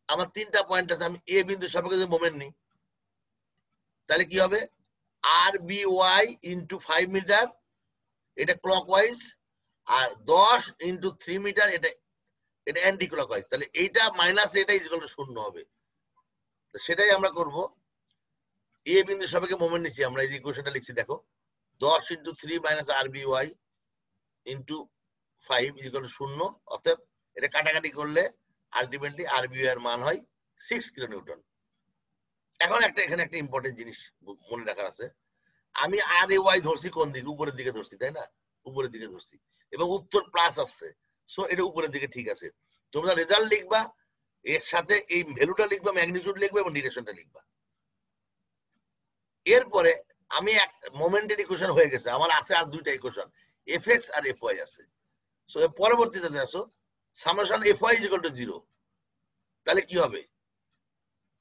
আমার 3টা পয়েন্ট আছে, আমি এ বিন্দু সাপেক্ষে যে মোমেন্ট নিই, তাহলে কি হবে, আর বি ওয়াই ইন্টু 5 মিটার, এটা ক্লকওয়াইজ, আর 10 ইন্টু 3 মিটার, এটা অ্যান্টি ক্লকওয়াইজ। তাহলে এইটা মাইনাস এটা ইকুয়াল টু 0 হবে। সেটাই আমরা করব। এ বিন্দু সাপেক্ষে মোমেন্ট নিচ্ছি আমরা, এই যে ইকুয়েশনটা লিখছি দেখো, 10 into 3 minus R B Y into 5 equal to 0। অতএব এটা কাটাকাটি করলে আলটিমেটলি আর বি ওয়াই এর মান হয় 6 কিলো নিউটন। এখন এখানে একটা ইম্পর্টেন্ট জিনিস মনে রাখার আছে, আমি আর এ ওয়াই ধরছি কোন দিকে, উপরের দিকে ধরছি, তাই না? উপরের দিকে ধরছি এবং উত্তর প্লাস আসছে, সো এটা উপরের দিকে ঠিক আছে। তোমরা রেজাল্ট লিখবা, এর সাথে এই ভ্যালুটা লিখবা, ম্যাগনিটিউড লিখবা এবং ডিরেকশনটা লিখবা। এরপরে আমি এক মোমেন্টের ইকুয়েশন হয়ে গেছে, আমার আছে আর দুইটা ইকুয়েশন, এফএক্স আর এফওয়াই আছে। সো পরবর্তীতে আসো, summation F Y is equal to 0। তাহলে কি হবে,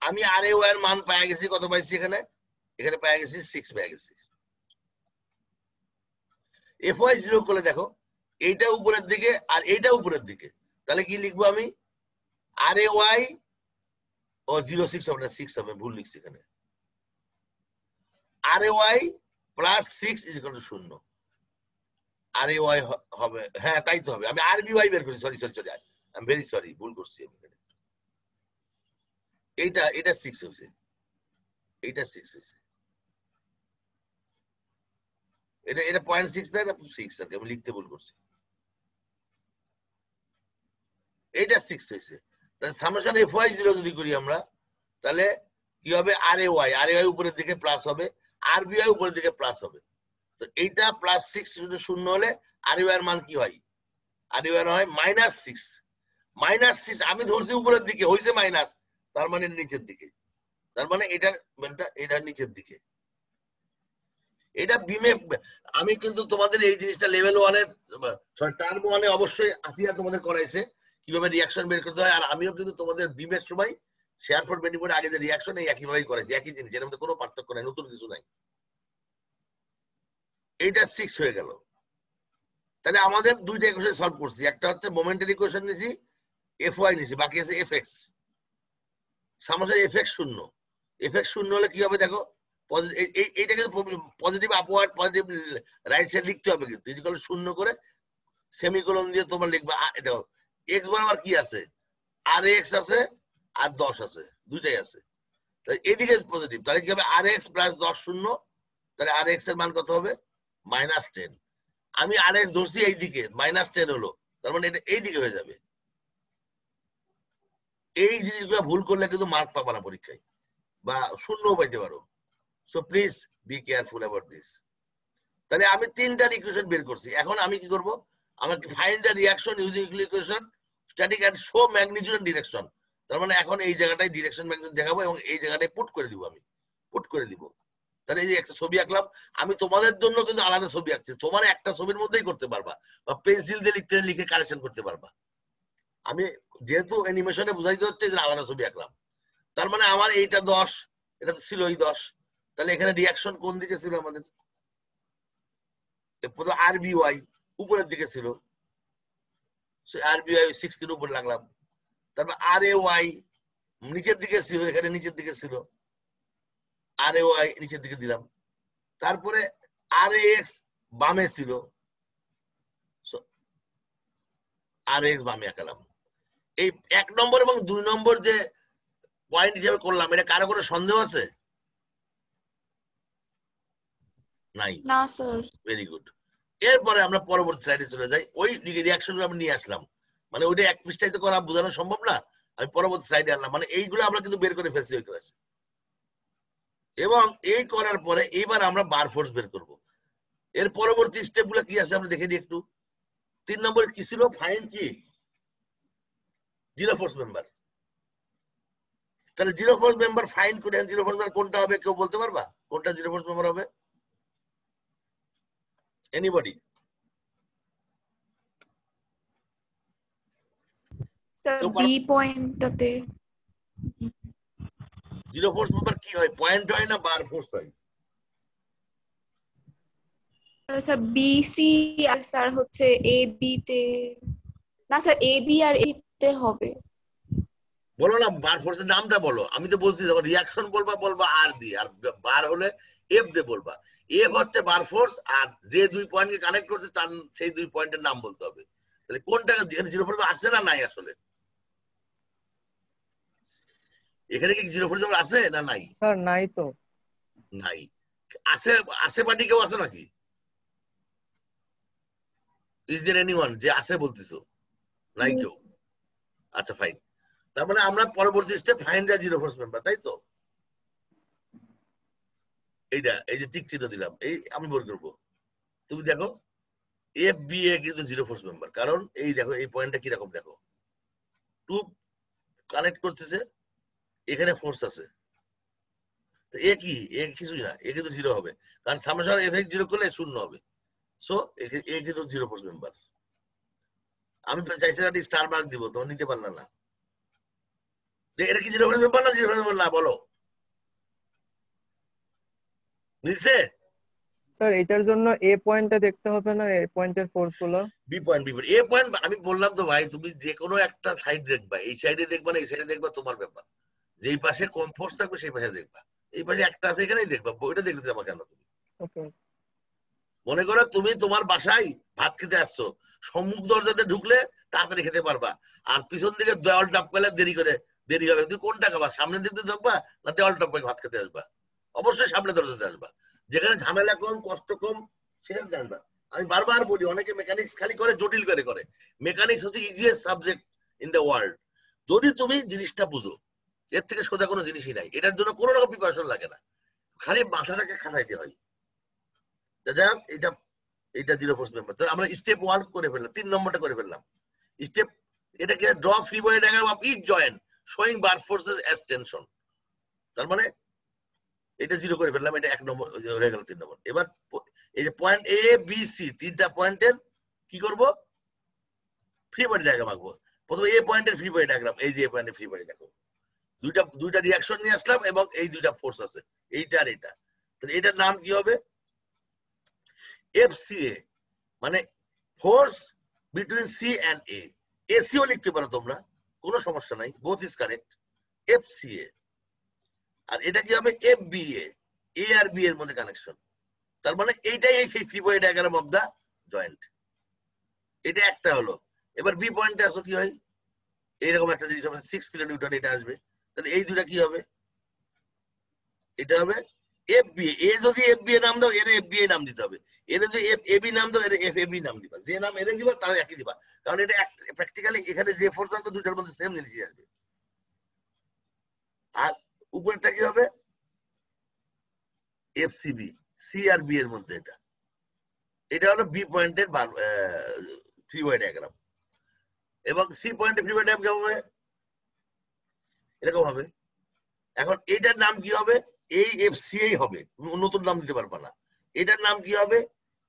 আমি আর এ ওয়াই এর মান পেয়ে গেছি, কত পাইছি, এখানে পেয়ে গেছি 6 পেয়ে গেছি। এফওয়াই 0 করলে দেখো এইটা উপরের দিকে আর এইটা উপরের দিকে, তাহলে কি লিখবো আমি, আর এ ওয়াই ও 06 হবে না, 6 হবে, ভুল লিখছি এখানে, আর A Y plus 6 is equal to 0। আর এ ওয়াই হবে, হ্যাঁ তাই তো হবে, আমি আর বি ওয়াই বের করছি, sorry I am very sorry, ভুল করছি আমি এখানে। এটা 6 হয়েছে, এটা 6 হয়েছে, এটা 0.6 না, এটা 6 আর আমি লিখতে ভুল করছি, এটা 6 হয়েছে। তাহলে সামেশন এফ ওয়াই 0 যদি করি আমরা, তাহলে কি হবে, আর এ ওয়াই উপরের দিকে প্লাস হবে, আর বি ওয়াই উপরের দিকে প্লাস হবে। তো এইটা প্লাস 6 যদি 0 হলে আর এর মান কি হয়, আর এর হয় -6। -6 আমি ধরছি উপরের দিকে, হইছে মাইনাস, তার মানে নিচের দিকে, তার মানে এটা নিচের দিকে। এটা বিমে আমি কিন্তু তোমাদের এই জিনিসটা লেভেল 1 এ, টার্ম 1 এ অবশ্যই আসিয়া তোমাদের করাইছে কিভাবে রিঅ্যাকশন বের করতে হয়, আর আমিও কিন্তু তোমাদের বিমের সময় শেয়ার ফর বেনিফিট আগে যে রিঅ্যাকশন এই একইভাবেই করাইছি, একই জিনিস, এর মধ্যে কোনো পার্থক্য নাই, নতুন কিছু নাই। এইটা 6 হয়ে গেল। তাহলে আমাদের দুইটা ইকুয়েশন সলভ করছি, একটা হচ্ছে মোমেন্টারি ইকুয়েশন নিছি, এফওয়াই নিছি, বাকি আছে এফএক্স। সামেশন এফএক্স 0, এফএক্স 0 হলে কি হবে দেখো, এইটাকে positive upward positive right side লিখতে হবে, কিন্তু ইকুয়াল 0 করে সেমিকোলন দিয়ে তোমরা লিখবা। দেখো এক্স বরাবর কি আছে, আর এক্স আছে আর 10 আছে, দুইটাই আছে, তাহলে এদিকে পজিটিভ, তাহলে কি হবে, আর এক্স প্লাস 10 0, তাহলে আর এক্স এর মান কত হবে, -10। আমি আর এক্স ধরছি এই দিকে, -10 হলো, তার মানে এটা এই দিকে হয়ে যাবে। এই জিনিসগুলো ভুল করলে কিন্তু মার্ক পাবা না পরীক্ষায়, বা 0 পাইতে পারো। So please be careful about this. তাহলে আমি 3টা ইকুয়েশন বের করছি, এখন আমি কি করব, আমাকে find the reaction using equation static and show magnitude and direction. তার মানে এখন এই জায়গাটায় ডিরেকশন ম্যাগনিটিউড দেখাবো এবং এই জায়গাটায় পুট করে দিব, আমি পুট করে দিব। তাহলে এই যে একটা ছবি আঁকলাম, আমি তোমাদের জন্য কিন্তু আলাদা ছবি আঁকছি, তোমার একটা ছবির মধ্যেই করতে পারবা, বা পেন্সিল দিয়ে লিখে কারেকশন করতে পারবা। আমি যেহেতু অ্যানিমেশনে বুঝাইতে হচ্ছে যে আলাদা ছবি আঁকলাম, তার মানে আমার এইটা 10, এটা তো ছিল এই 10, তাহলে এখানে রিয়াকশন কোন দিকে ছিল আমাদের? প্রথম আরবিওয়াই উপরের দিকে ছিল, আরবিওয়াই 16 উপরে লাগলাম। তারপর আর এ ওয়াই নিচের দিকে ছিল, এখানে নিচের দিকে ছিল, আর এ ওয়াই নিচের দিকে দিলাম। তারপরে আর এক্স বামে ছিল, আর এক্স বামে আঁকালাম। এই 1 নম্বর এবং 2 নম্বর যে পয়েন্ট হিসেবে করলাম, এটা কারো কোনো সন্দেহ আছে? নাই? না স্যার। Very good. এরপরে আমরা পরবর্তী স্লাইডে চলে যাই। ওই রিয়াকশনগুলো আমরা নিয়ে আসলাম, মানে ওইটা এক পৃষ্ঠায় তো করা বোঝানো সম্ভব না, আমি পরবর্তী স্লাইডে আনলাম। মানে এইগুলো আমরা কিন্তু বের করে ফেলছি ওই ক্লাসে। এবং এই করার পরে এইবার আমরা বার ফোর্স বের করব। এর পরবর্তী স্টেপ গুলো কি আছে আমরা দেখে নিই একটু। 3 নম্বরে কি ছিল? ফাইন্ড কি? Zero force member. তাহলে জিরো ফোর্স মেম্বার ফাইন্ড করে, জিরো ফোর্স মেম্বার কোনটা হবে কেউ বলতে পারবা? কোনটা জিরো ফোর্স মেম্বার হবে? এনিবডি? স্যার বি পয়েন্টটাতে জিরো ফোর্স মেম্বার কি হয়? পয়েন্ট হয় না বার ফোর্স হয়? স্যার বিসি আর স্যার হচ্ছে এ বি তে, না স্যার এ বি আর এ তে হবে। বলো না বার ফোর্সের নামটা বলো। আমি তো বলছি যখন রিয়াকশন বলবা আর দিয়ে, আর বার হলে এফ দিয়ে বলবা। এফ হচ্ছে বার ফোর্স, আর যে 2 পয়েন্টকে কানেক্ট করছে তার সেই 2 পয়েন্টের নাম বলতে হবে। তাহলে কোনটা যেখানে জিরো ফোর্স আছে না নাই? আসলে এখানে কি জিরো ফোর্স আছে না নাই? স্যার নাই তো। নাই। আছে? আছে পার্টি কেউ আছে নাকি? ইজ দেয়ার এনিওয়ান যে আছে বলতেছো? নাই কেউ? আচ্ছা ফাইন। তার মানে আমরা পরবর্তী step find the zero force member, তাই তো? এইটা এই যে টিক চিহ্ন দিলাম, এই আমি বের করবো। তুমি দেখো এফ বি এ কিন্তু জিরো ফোর্স মেম্বার, কারণ এই দেখো এই পয়েন্টটা কিরকম দেখো, 2 কানেক্ট করতেছে, এখানে ফোর্স আছে। তো এ কি? এ কিছুই না, এ কিন্তু জিরো হবে, কারণ সামেশন এফ এক্স জিরো করলে 0 হবে। সো এ কিন্তু জিরো ফোর্স মেম্বার। আমি চাইছিলাম স্টার মার্ক দিব, তোমার নিতে পারলাম না। এটা কি জিরো ফোর্স মেম্বার না জিরো ফোর্স মেম্বার না বলো? বুঝছে? স্যার এটার জন্য এ পয়েন্টটা দেখতে হবে না, এ পয়েন্টের ফোর্স গুলো? বি পয়েন্ট এ পয়েন্ট আমি বললাম তো ভাই, তুমি যে কোনো একটা সাইড দেখবা, এই সাইডে দেখবা না এই সাইডে দেখবা, তোমার ব্যাপার। যেই পাশে কম ফোর্স থাকবে সেই পাশে দেখবা। এই পাশে একটা আছে এখানেই দেখবা, ওইটা দেখতে যাবা কেন তুমি? ওকে। মনে করো তুমি তোমার বাসায় ভাত খেতে আসছো, সম্মুখ দরজাতে ঢুকলে তাড়াতাড়ি খেতে পারবা, আর পিছন দিকে দেওয়াল টপ পেলে দেরি হবে। তুমি কোনটা খাবা? সামনের দিকে ঢুকবা না দেওয়াল টপ পেয়ে ভাত খেতে আসবা? অবশ্যই সামনে দরজাতে আসবা, যেখানে ঝামেলা কম, কষ্ট কম, সেখানে আসবা। আমি বারবার বলি, অনেকে মেকানিক্স খালি করে, জটিল করে। মেকানিক্স হচ্ছে easiest subject in the world, যদি তুমি জিনিসটা বুঝো। এর থেকে সোজা কোনো জিনিসই নাই, এটার জন্য কোনো রকম প্রিপারেশন লাগে না, খালি মাথাটাকে খাটাইতে হয়। যাই হোক, এটা জিরো ফোর্স মেম্বার। আমরা স্টেপ 1 করে ফেললাম, 3 নম্বরটা করে ফেললাম। স্টেপ এটাকে draw free body diagram of each joint showing bar forces as tension. তার মানে এটা জিরো করে ফেললাম, এটা 1 নম্বর হয়ে গেল। 3 নম্বর। এবার এই যে পয়েন্ট এ বি সি, 3টা পয়েন্টের কি করব? ফ্রি বডি ডায়াগ্রাম আঁকবো। প্রথমে এ পয়েন্টের ফ্রি বডি ডায়াগ্রাম, এই যে এ পয়েন্টের ফ্রি বডি দেখো, দুইটা রিয়াকশন নিয়ে আসলাম এবং এই 2টা ফোর্স আছে, এইটা আর এটা। তাহলে এটার নাম কি হবে? FCA, মানে force between C and A. এসিও লিখতে পারো তোমরা, কোনো সমস্যা নাই, বোথ ইজ কারেক্ট। FCA। আর এটা কি হবে? FBA, এ আর বি এর মধ্যে কানেকশন। তার মানে এইটাই এই free body diagram of the joint. এটা একটা হলো। এবার বি পয়েন্টে আসো, কি হয়? এইরকম একটা জিনিস হবে, 6 কিলো নিউটন, এটা আসবে। তাহলে এই দুটা কি হবে? এটা হবে FBA। এ যদি FBA নাম দাও, এর FBA নাম দিতে হবে। এর যদি FAB নাম দাও, এর FAB নাম দিবা। যে নাম এর দিবা তার একই দিবা, কারণ এটা প্র্যাকটিক্যালি এখানে যে ফোর্স আসবে দুটার মধ্যে সেম জিনিসই আসবে। আর উপরেরটা কি হবে? FCB, সি আর বি এর মধ্যে এটা হলো বি পয়েন্টের ফ্রি বডি ডায়াগ্রাম। এবং সি পয়েন্টের ফ্রি বডি ডায়াগ্রাম কেমন হবে? এরকম হবে। এখন এটার নাম কি হবে? এই FCA হবে, নতুন নাম দিতে পারবা না। এটার নাম কি হবে?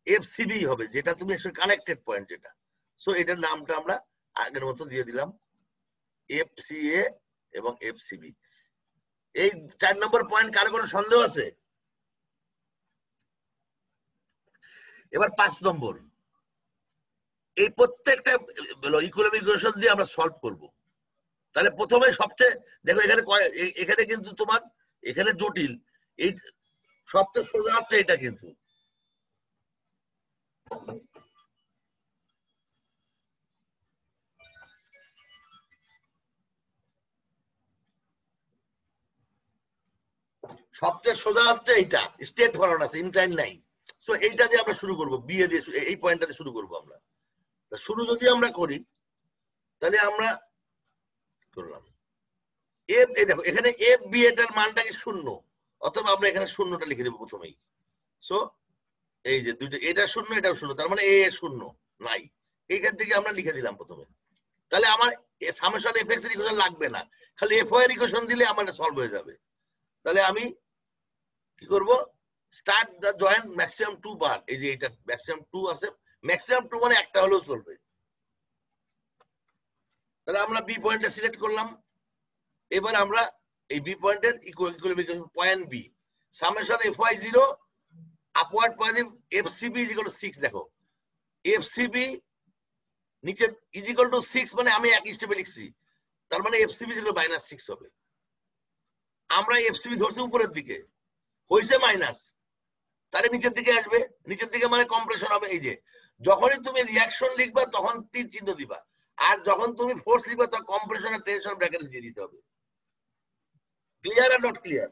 FCB হবে, যেটা তুমি কানেক্টেড পয়েন্ট যেটা। সো এটার নামটা আমরা আগের মতো দিয়ে দিলাম, FCA এবং FCB। এই 4 নম্বর পয়েন্ট কার কোনো সন্দেহ আছে? এবার 5 নম্বর, এই প্রত্যেকটা ইকুইলিব্রিয়াম ইকুয়েশন দিয়ে আমরা সলভ করব। তাহলে প্রথমে সবচেয়ে দেখো এখানে এখানে কিন্তু তোমার এখানে জটিল, এই সবচেয়ে সোজা হচ্ছে এটা, কিন্তু সবচেয়ে সোজা হচ্ছে এইটা, স্ট্রেট ফরওয়ার্ড আছে, ইনক্লাইন নাই। সো এইটা দিয়ে আমরা শুরু করব, বি এ দিয়ে, এই পয়েন্টটা দিয়ে শুরু করব আমরা। শুরু যদি আমরা করি তাহলে আমরা করলাম এফ, এই দেখো এখানে এফ বি এটার মানটা কি 0, অথবা আমরা এখানে 0টা লিখে দেবো প্রথমেই। সো এই যে দুইটা, এটা 0 এটাও 0, তার মানে এ 0 নাই, এইখান থেকে আমরা লিখে দিলাম প্রথমে। তাহলে আমার সামেশন এফ এক্স এর ইকুয়েশন লাগবে না, খালি এফ ওয়াই এর ইকুয়েশন দিলে আমার সলভ হয়ে যাবে। তাহলে আমি কি করব, স্টার্ট দা জয়েন্ট ম্যাক্সিমাম 2 বার, এই যে এটা ম্যাক্সিমাম 2 আছে, ম্যাক্সিমাম 2 মানে একটা হলেও চলবে। তাহলে আমরা বি পয়েন্টে সিলেক্ট করলাম। এবার আমরা এই বি পয়েন্টের equilibrium point B, summation F Y 0 upward positive FCB is equal to 6। দেখো এফসিবি নিচে ইজ ইকুয়াল টু 6 মানে আমি এক স্টেপে লিখছি, তার মানে এফসিবি ইজ ইকুয়াল টু -6 হবে। আমরা এফসিবি ধরছি উপরের দিকে, হইছে মাইনাস, তাহলে নিচের দিকে আসবে, নিচের দিকে মানে কম্প্রেশন হবে। এই যে যখনই তুমি রিঅ্যাকশন লিখবা তখন তীর চিহ্ন দিবা, আর যখন তুমি ফোর্স লিখবা তখন কম্প্রেশন আর টেনশন ব্র্যাকেট দিয়ে দিতে হবে। Clear are not clear?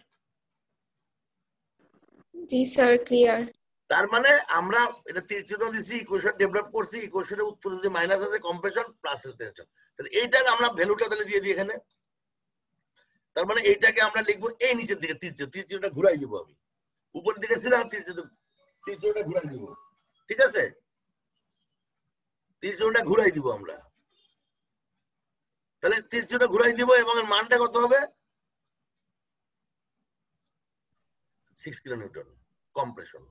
জি স্যার, ক্লিয়ার। তার মানে আমরা এটা তীর চিহ্ন দিছি, ইকুয়েশন ডেভেলপ করছি, ইকুয়েশনের উত্তর যদি মাইনাস আছে কম্প্রেশন প্লাস টেনশন, তাহলে এইটার আমরা ভ্যালুটা তাহলে দিয়ে দিই এখানে। তার মানে এইটাকে আমরা লিখবো এই নিচের দিকে, তীর চিহ্নটা ঘুরাই দিব আমি, উপরের দিকে ছিল তীর চিহ্নটা ঘুরাই দিব, ঠিক আছে? তীর চিহ্নটা ঘুরাই দিব আমরা, তাহলে তীর চিহ্ন ঘুরাই দিব এবং এর মানটা কত হবে? 6 কিলোনিউটন কম্প্রেশন।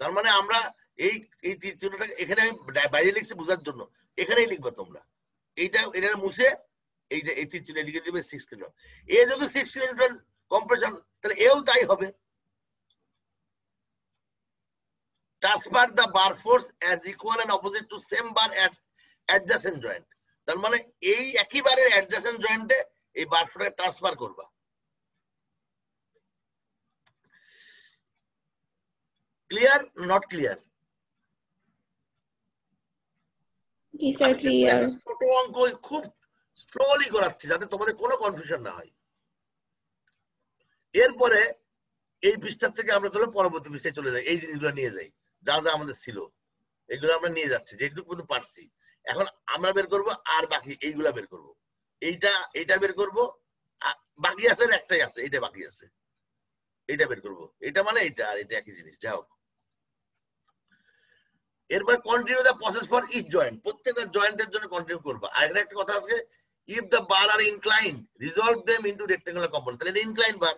তার মানে আমরা এই তীর চিহ্নটা এখানে আমি বাইরে লিখছি বোঝার জন্য, এখানেই লিখবা তোমরা, এটা মুছে এইটা এই তীর চিহ্ন এদিকে দিবে 6 কিলো। এ যদি 6 কিলোনিউটন কম্প্রেশন, তাহলে এও তাই হবে। Transfer the bar force as equal and opposite to same bar at adjacent joint. তার মানে এই একই বারের অ্যাডজাসেন্ট জয়েন্টে এই বার ফোর্সটাকে ট্রান্সফার করবা। Clear not clear? জি স্যার, ক্লিয়ার। ছোট অঙ্ক খুব স্লোলি করাচ্ছি যাতে তোমাদের কোনো কনফিউশন না হয়। এরপরে এই পৃষ্ঠা থেকে আমরা তাহলে পরবর্তী পৃষ্ঠায় চলে যাই, এই জিনিসগুলো নিয়ে যাই, যা যা আমাদের ছিল এগুলো আমরা নিয়ে যাচ্ছি, যেটুকু পর্যন্ত পারছি। এখন আমরা বের করব আর বাকি এইগুলা বের করব, এইটা বের করব, বাকি আছে একটাই আছে, এটা বাকি আছে, এটা বের করব। এটা মানে এটা আর এটা একই জিনিস, যাই হোক। এরপর continue the process for each joint, প্রত্যেকটা জয়েন্টের জন্য কন্টিনিউ করবা। আর একটা কথা আছে, if the bar are inclined resolve them into rectangular component. তাহলে এটা ইনক্লাইন বার,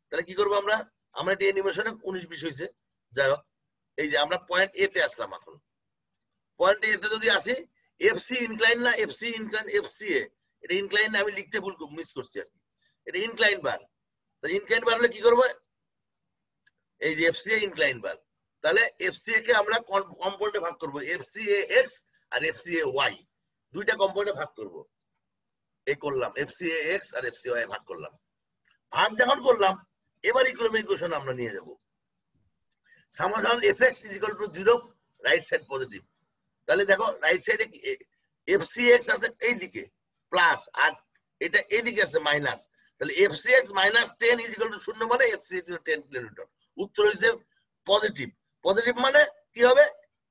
তাহলে কি করবো আমরা এটা অ্যানিমেশনে 19-20 হয়েছে। যাই হোক, এই যে আমরা পয়েন্ট এ তে আসলাম। এখন পয়েন্ট এ তে যদি আসি, এফসি ইনক্লাইন না, এফসি ইনক্লাইন, এফসি এ, এটা ইনক্লাইন আমি লিখতে ভুল মিস করছি আর কি, এটা ইনক্লাইন বার। তাহলে ইনক্লাইন বার হলে কি করবো, এই যে এফসি এ ইনক্লাইন বার, তাহলে এফসিএ কে আমরা কম্পোনেন্টে ভাগ করব, এফসিএ এক্স আর এফসিএ ওয়াই, দুইটা কম্পোনেন্টে ভাগ করব। এই করলাম এফসিএ এক্স আর এফসিএ ওয়াই ভাগ করলাম। ভাগ যখন করলাম, এবার ইকুইলিব্রিয়াম ইকুয়েশন আমরা নিয়ে যাব। Summation F X is equal to 0, right side positive. তাহলে দেখো রাইট সাইডে এফসিএক্স আছে এই দিকে প্লাস, আর এটা এইদিকে আছে মাইনাস, তাহলে এফসিএক্স -10 ইজ ইকুয়াল টু 0 মানে এফসিএক্স 10 কিলোনিউটন। উত্তর হইছে পজিটিভ। পজিটিভ মানে কি হবে,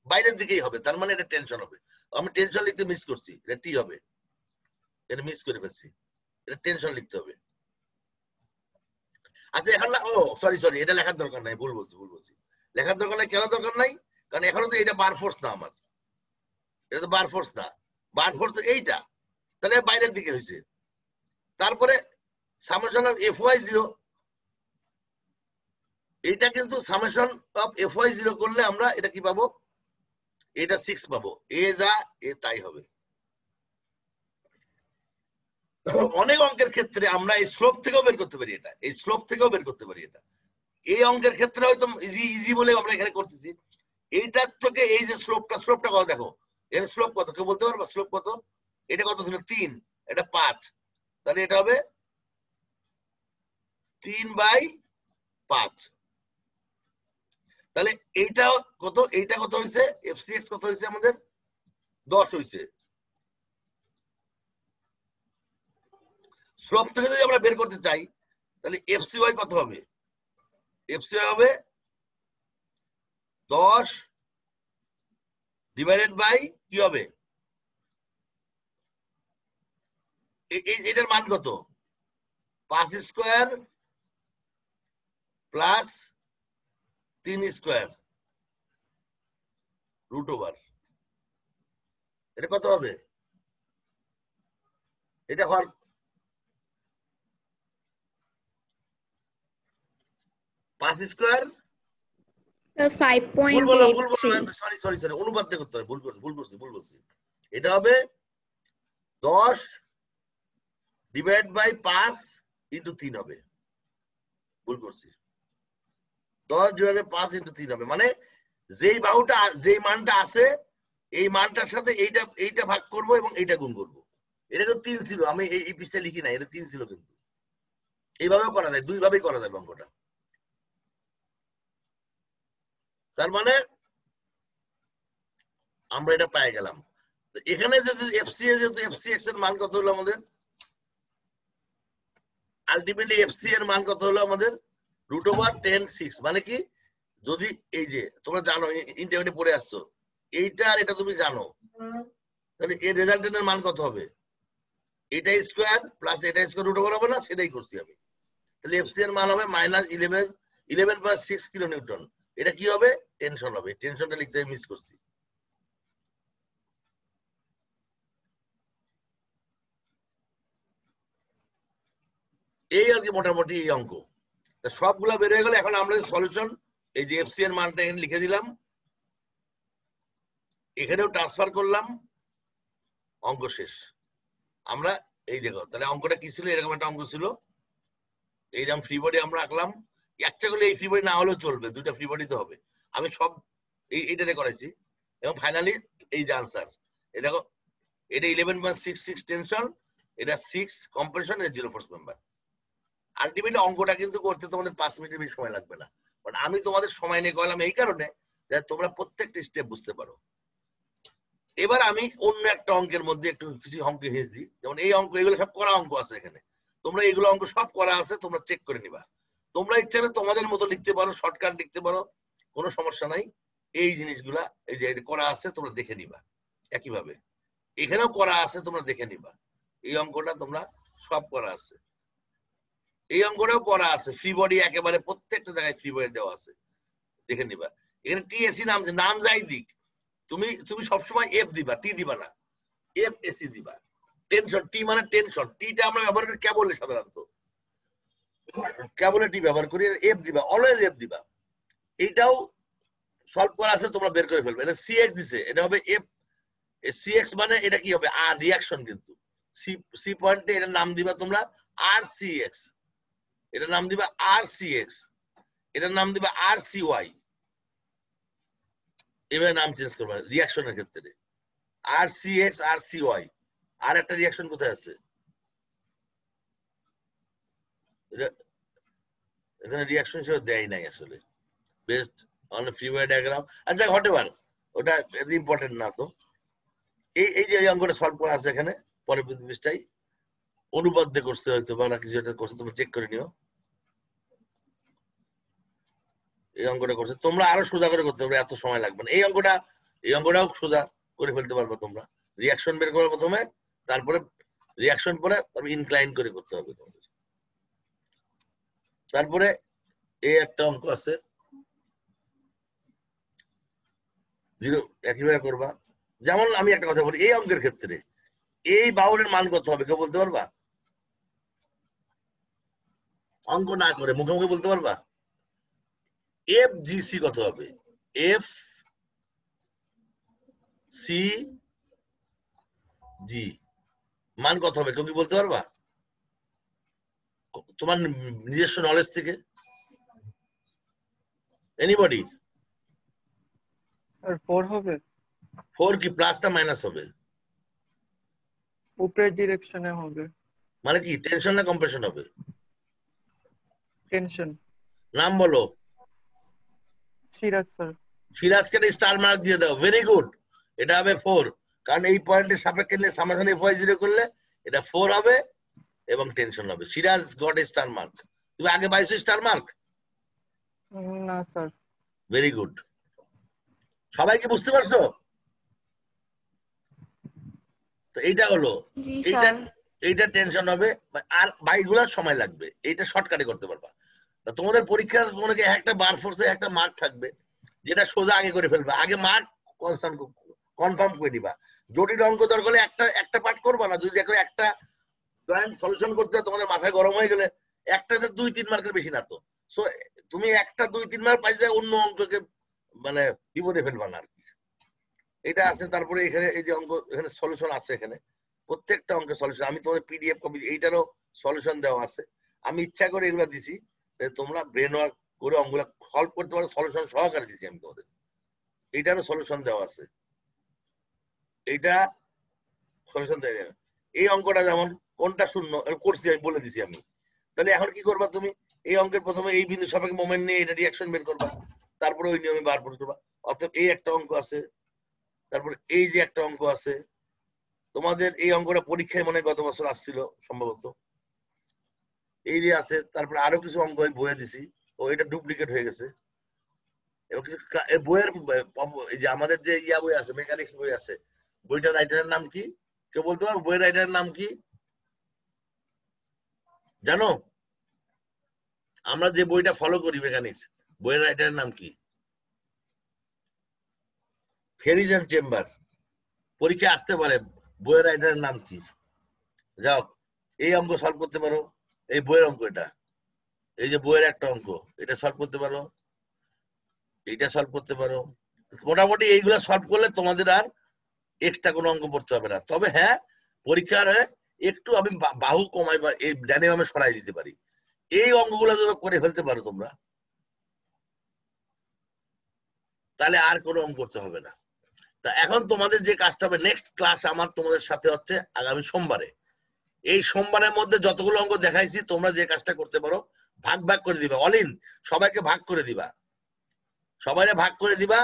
বাইরের দিকেই হবে, তার মানে এটা টেনশন হবে। আমি টেনশন লিখতে মিস করছি, এটা টি হবে, এটা মিস করে ফেলছি, এটা টেনশন লিখতে হবে। আচ্ছা এখন না, ও সরি এটা লেখার দরকার নাই, ভুল বলছি। লেখার দরকার নাই, কেন দরকার নাই, কারণ এখনো তো এটা বার ফোর্স না, আমার এটা তো বার ফোর্স না, বার ফোর্স তো এইটা, তাহলে বাইরের দিকে হয়েছে। তারপরে সামেশন অফ FY0, এটা কিন্তু সামেশন অফ FY0 করলে আমরা এটা কি পাবো, এটা 6 পাবো, এ যা এ তাই হবে। অনেক অঙ্কের ক্ষেত্রে আমরা এই স্লোপ থেকেও বের করতে পারি, এটা এই স্লোপ থেকেও বের করতে পারি। এটা এই অঙ্কের ক্ষেত্রে হয়তো ইজি ইজি বলে আমরা এখানে করতেছি। এইটার থেকে এই যে স্লোপটা কত দেখো, এর স্লোপ কত কেউ বলতে পারবো? স্লোপ কত? এটা কত ছিল? 3, এটা 5, তাহলে এটা হবে 3/5। তাহলে এইটা কত? এইটা কত হয়েছে? এফসিএক্স কত হয়েছে আমাদের? 10 হয়েছে। স্লোপ থেকে যদি আমরা বের করতে চাই তাহলে এফসিওয়াই কত হবে? এফসিওয়াই হবে 10 ডিভাইডেড বাই কি হবে? এটার মান কত? 5 square plus 3 square root over. এটা কত হবে? এটা হল 5 স্কোয়ার স্যার ভুল বললাম 5.83 সরি অনুপাত দিয়ে করতে হবে, ভুল বলছি। এটা হবে 10 ডিভাইড বাই 5 ইন্টু 3 হবে, ভুল করছি। 10 ডিভাইড বাই 5 ইন্টু 3 হবে, মানে যেই বাহুটা যেই মানটা আছে এই মানটার সাথে এইটা ভাগ করব এবং এইটা গুণ করব। এটা কিন্তু 3 ছিল, আমি এই পৃষ্ঠা লিখি নাই, এটা 3 ছিল। কিন্তু এইভাবেও করা যায়, দুইভাবেই করা যায় অঙ্কটা। তার মানে আমরা এটা পেয়ে গেলাম। এখানে যদি এফসিএক্স এর মান কত হলো আমাদের? আলটিমেটলি এফসি এর মান কত হলো আমাদের? √10(6). মানে কি, যদি এই যে তোমরা জানো ইন্টারমিডিয়েট পড়ে আসছো, এইটা আর এটা তুমি জানো, তাহলে এর রেজাল্টেন্টের মান কত হবে? এটা স্কোয়ার প্লাস এটা স্কোয়ার √ওভার হবে না? সেটাই করছি আমি। তাহলে এফসি এর মান হবে -11 কিলো নিউটন। এটা কি হবে? টেনশন হবে। টেনশনটা লিখতে মিস করছি। এই আর কি মোটামুটি এই অঙ্ক। সবগুলা বের হয়ে গেল। এখন আমরা সলিউশন, এই যে এফসি এর মানটা এখানে লিখে দিলাম, এখানেও ট্রান্সফার করলাম, অঙ্ক শেষ। আমরা এই দেখো, তাহলে অঙ্কটা কি ছিল? এরকম একটা অঙ্ক ছিল, এইরকম ফ্রি বডি আমরা আঁকলাম। একটা করলে এই ফ্রি বডি না হলেও চলবে, দুইটা ফ্রি বডি তো হবে। আমি সব এইটাতে করাইছি এবং ফাইনালি এই যে আনসার। এই দেখো, এটা 11.66 টেনশন, এটা 6 কম্প্রেশন, এটা 0 ফোর্স মেম্বার। আলটিমেটলি অঙ্কটা কিন্তু করতে তোমাদের 5 মিনিটের বেশি সময় লাগবে না, বাট আমি তোমাদের সময় নিয়ে করলাম এই কারণে যে তোমরা প্রত্যেকটা স্টেপ বুঝতে পারো। এবার আমি অন্য একটা অঙ্কের মধ্যে একটু কিছু অঙ্ক হেঁচি, যেমন এই অঙ্ক, এগুলো সব করা অঙ্ক আছে এখানে, তোমরা এগুলো অঙ্ক সব করা আছে, তোমরা চেক করে নিবা। তোমরা ইচ্ছা হলে তোমাদের মতো লিখতে পারো, শর্টকাট লিখতে পারো, কোনো সমস্যা নাই। এই জিনিসগুলা এই যে করা আছে তোমরা দেখে নিবা। একইভাবে এখানেও করা আছে, তোমরা দেখে নিবা। এই অঙ্কটা তোমরা সব করা আছে, এই অঙ্কটাও করা আছে, ফ্রি বডি একেবারে প্রত্যেকটা জায়গায় ফ্রি বডি দেওয়া আছে, দেখে নিবা। এখানে টিএসি নাম যাই দিক, তুমি সবসময় এফ দিবা, টি দিবা না, এফ এসি দিবা। টেনশন, টি মানে টেনশন, টিটা আমরা ব্যবহার করি কেবলে, সাধারণত কেবলে টি ব্যবহার করি, এফ দিবা, অলওয়েজ এফ দিবা। এইটাও সলভ করা আছে, তোমরা বের করে ফেলবে। এটা সিএক্স দিছে, এটা হবে এফ। সিএক্স মানে এটা কি হবে? আর রিয়াকশন, কিন্তু সি পয়েন্টে এটার নাম দিবা তোমরা আর সিএক্স, এটার নাম দিবা আর সিএক্স, এটার নাম দিবা আর সিওয়াই। এভাবে নাম চেঞ্জ করবা রিয়াকশনের ক্ষেত্রে, আর সিএক্স আর সিওয়াই। আর একটা রিয়াকশন কোথায় আছে? এখানে রিয়াকশন হিসেবে দেয় নাই আসলে, best on free body diagram. আচ্ছা, হোয়াটএভার, ওটা ইম্পর্টেন্ট না তো। এই যে অঙ্কটা সলভ করা আছে এখানে, পরের পৃষ্ঠায় অনুপাত দিয়ে করছে হয়তো বা কিছু একটা করছে, তুমি চেক করে নিও। এই অঙ্কটা করছে, তোমরা আরো সোজা করে করতে পারবে, এত সময় লাগবে না। এই অঙ্কটাও সোজা করে ফেলতে পারবে তোমরা। রিয়াকশন বের করবে প্রথমে, তারপরে রিয়াকশন পরে তারপরে ইনক্লাইন করে করতে হবে তোমাদের। তারপরে এই একটা অঙ্ক আছে, জিরো, একইভাবে করবা। যেমন আমি একটা কথা বলি, এই অঙ্কের ক্ষেত্রে এই বাহুরের মান কত হবে কেউ বলতে পারবা? অঙ্ক না করে মুখে মুখে বলতে পারবা? এফ জিসি কত হবে? এফ সি জি মান কত হবে কেউ কি বলতে পারবা তোমার নিজস্ব নলেজ থেকে? এনিবডি? স্যার 4 হবে। 4 কি প্লাস না মাইনাস হবে? উপরের ডিরেকশনে হবে। মানে কি টেনশন না কম্প্রেশন হবে? টেনশন। নাম বলো। সিরাজ স্যার। সিরাজকে স্টার মার্ক দিয়ে দাও, ভেরি গুড। এটা হবে 4, কারণ এই পয়েন্টের সাপেক্ষে নিয়ে সামেশন FY0 করলে এটা 4 হবে এবং টেনশন হবে। Siraj got a star mark. তুমি আগে পাইছো স্টার মার্ক? না স্যার। Very good. সবাই কি বুঝতে পারছো? তো এইটা হলো, জি এইটা স্যার। এইটা টেনশন হবে, আর বাইকগুলোর সময় লাগবে, এইটা শর্টকাটে করতে পারবা। তা তোমাদের পরীক্ষার তোমাকে একটা বার ফোর্সে একটা মার্ক থাকবে, যেটা সোজা আগে করে ফেলবা, আগে মার্ক কনফার্ম করে দিবা। জটিল অঙ্ক দরকার হলে একটা পার্ট করবা না, যদি দেখো একটা জয়েন্ট সলিউশন করতে তোমাদের মাথায় গরম হয়ে গেলে একটাতে 2-3 মার্কের বেশি না তো, সো তুমি একটা 2-3 মার্ক পাইলে অন্য অঙ্ককে মানে বিপদে ফেলবা না আর কি। এটা আছে। তারপরে এখানে এই যে অঙ্ক, এখানে সলিউশন আছে, এখানে প্রত্যেকটা অঙ্কের সলিউশন আমি তোমাদের PDF কপি, এইটারও সলিউশন দেওয়া আছে। আমি ইচ্ছা করে এগুলো দিছি তোমরা ব্রেন ওয়ার্ক করে অঙ্কগুলো সলভ করতে পারো, সলিউশন সহকারে দিছি আমি তোমাদের। এইটারও সলিউশন দেওয়া আছে, এইটা সলিউশন দেওয়া। এই অঙ্কটা যেমন কোনটা শূন্য করছি আমি বলে দিছি আমি। তাহলে এখন কি করবা তুমি? এই অঙ্কের প্রথমে এই বিন্দু সাপেক্ষে মোমেন্ট নিয়ে এটা রিঅ্যাকশন বের করবা, তারপরে ওই নিয়মে বার করবা। অতএব এই একটা অঙ্ক আছে, তারপর এই যে একটা অঙ্ক আছে। তোমাদের এই অঙ্কটা পরীক্ষায় মনে গত বছর আসছিল সম্ভবত, এই যে আছে। তারপরে আরো কিছু অঙ্ক আমি বইয়ে দিছি, ও এটা ডুপ্লিকেট হয়ে গেছে। এবং কিছু বইয়ের এই যে আমাদের যে ইয়া বই আছে, মেকানিক্স বই আছে, বইটার রাইটারের নাম কি কেউ বলতে পারো? বইয়ের রাইটারের নাম কি জানো? আমরা যে বইটা ফলো করি মেকানিক্স, বইয়ের রাইটারের নাম কি? ফেরিজ এন্ড চেম্বার। পরীক্ষায় আসতে পারে, বইয়ের রাইটারের নাম কি? যাও এই অঙ্ক সলভ করতে পারো, এই বইয়ের অঙ্ক এটা, এই যে বইয়ের একটা অঙ্ক, এটা সলভ করতে পারো, এইটা সলভ করতে পারো। মোটামুটি এইগুলো সলভ করলে তোমাদের আর এক্সট্রা কোনো অঙ্ক পড়তে হবে না। তবে হ্যাঁ, পরীক্ষার একটু আমি বাহু কমাই বা এই ডানে বামে সরাই দিতে পারি। এই অঙ্কগুলো যদি করে ফেলতে পারো তোমরা, তাহলে আর কোনো অঙ্ক করতে হবে না। তা এখন তোমাদের যে কাজটা হবে, নেক্সট ক্লাস আমার তোমাদের সাথে হচ্ছে আগামী সোমবারে। এই সোমবারের মধ্যে যতগুলো অঙ্ক দেখাইছি তোমরা যে কাজটা করতে পারো, ভাগ ভাগ করে দিবা, অলিন সবাইকে ভাগ করে দিবা, সবাইকে ভাগ করে দিবা।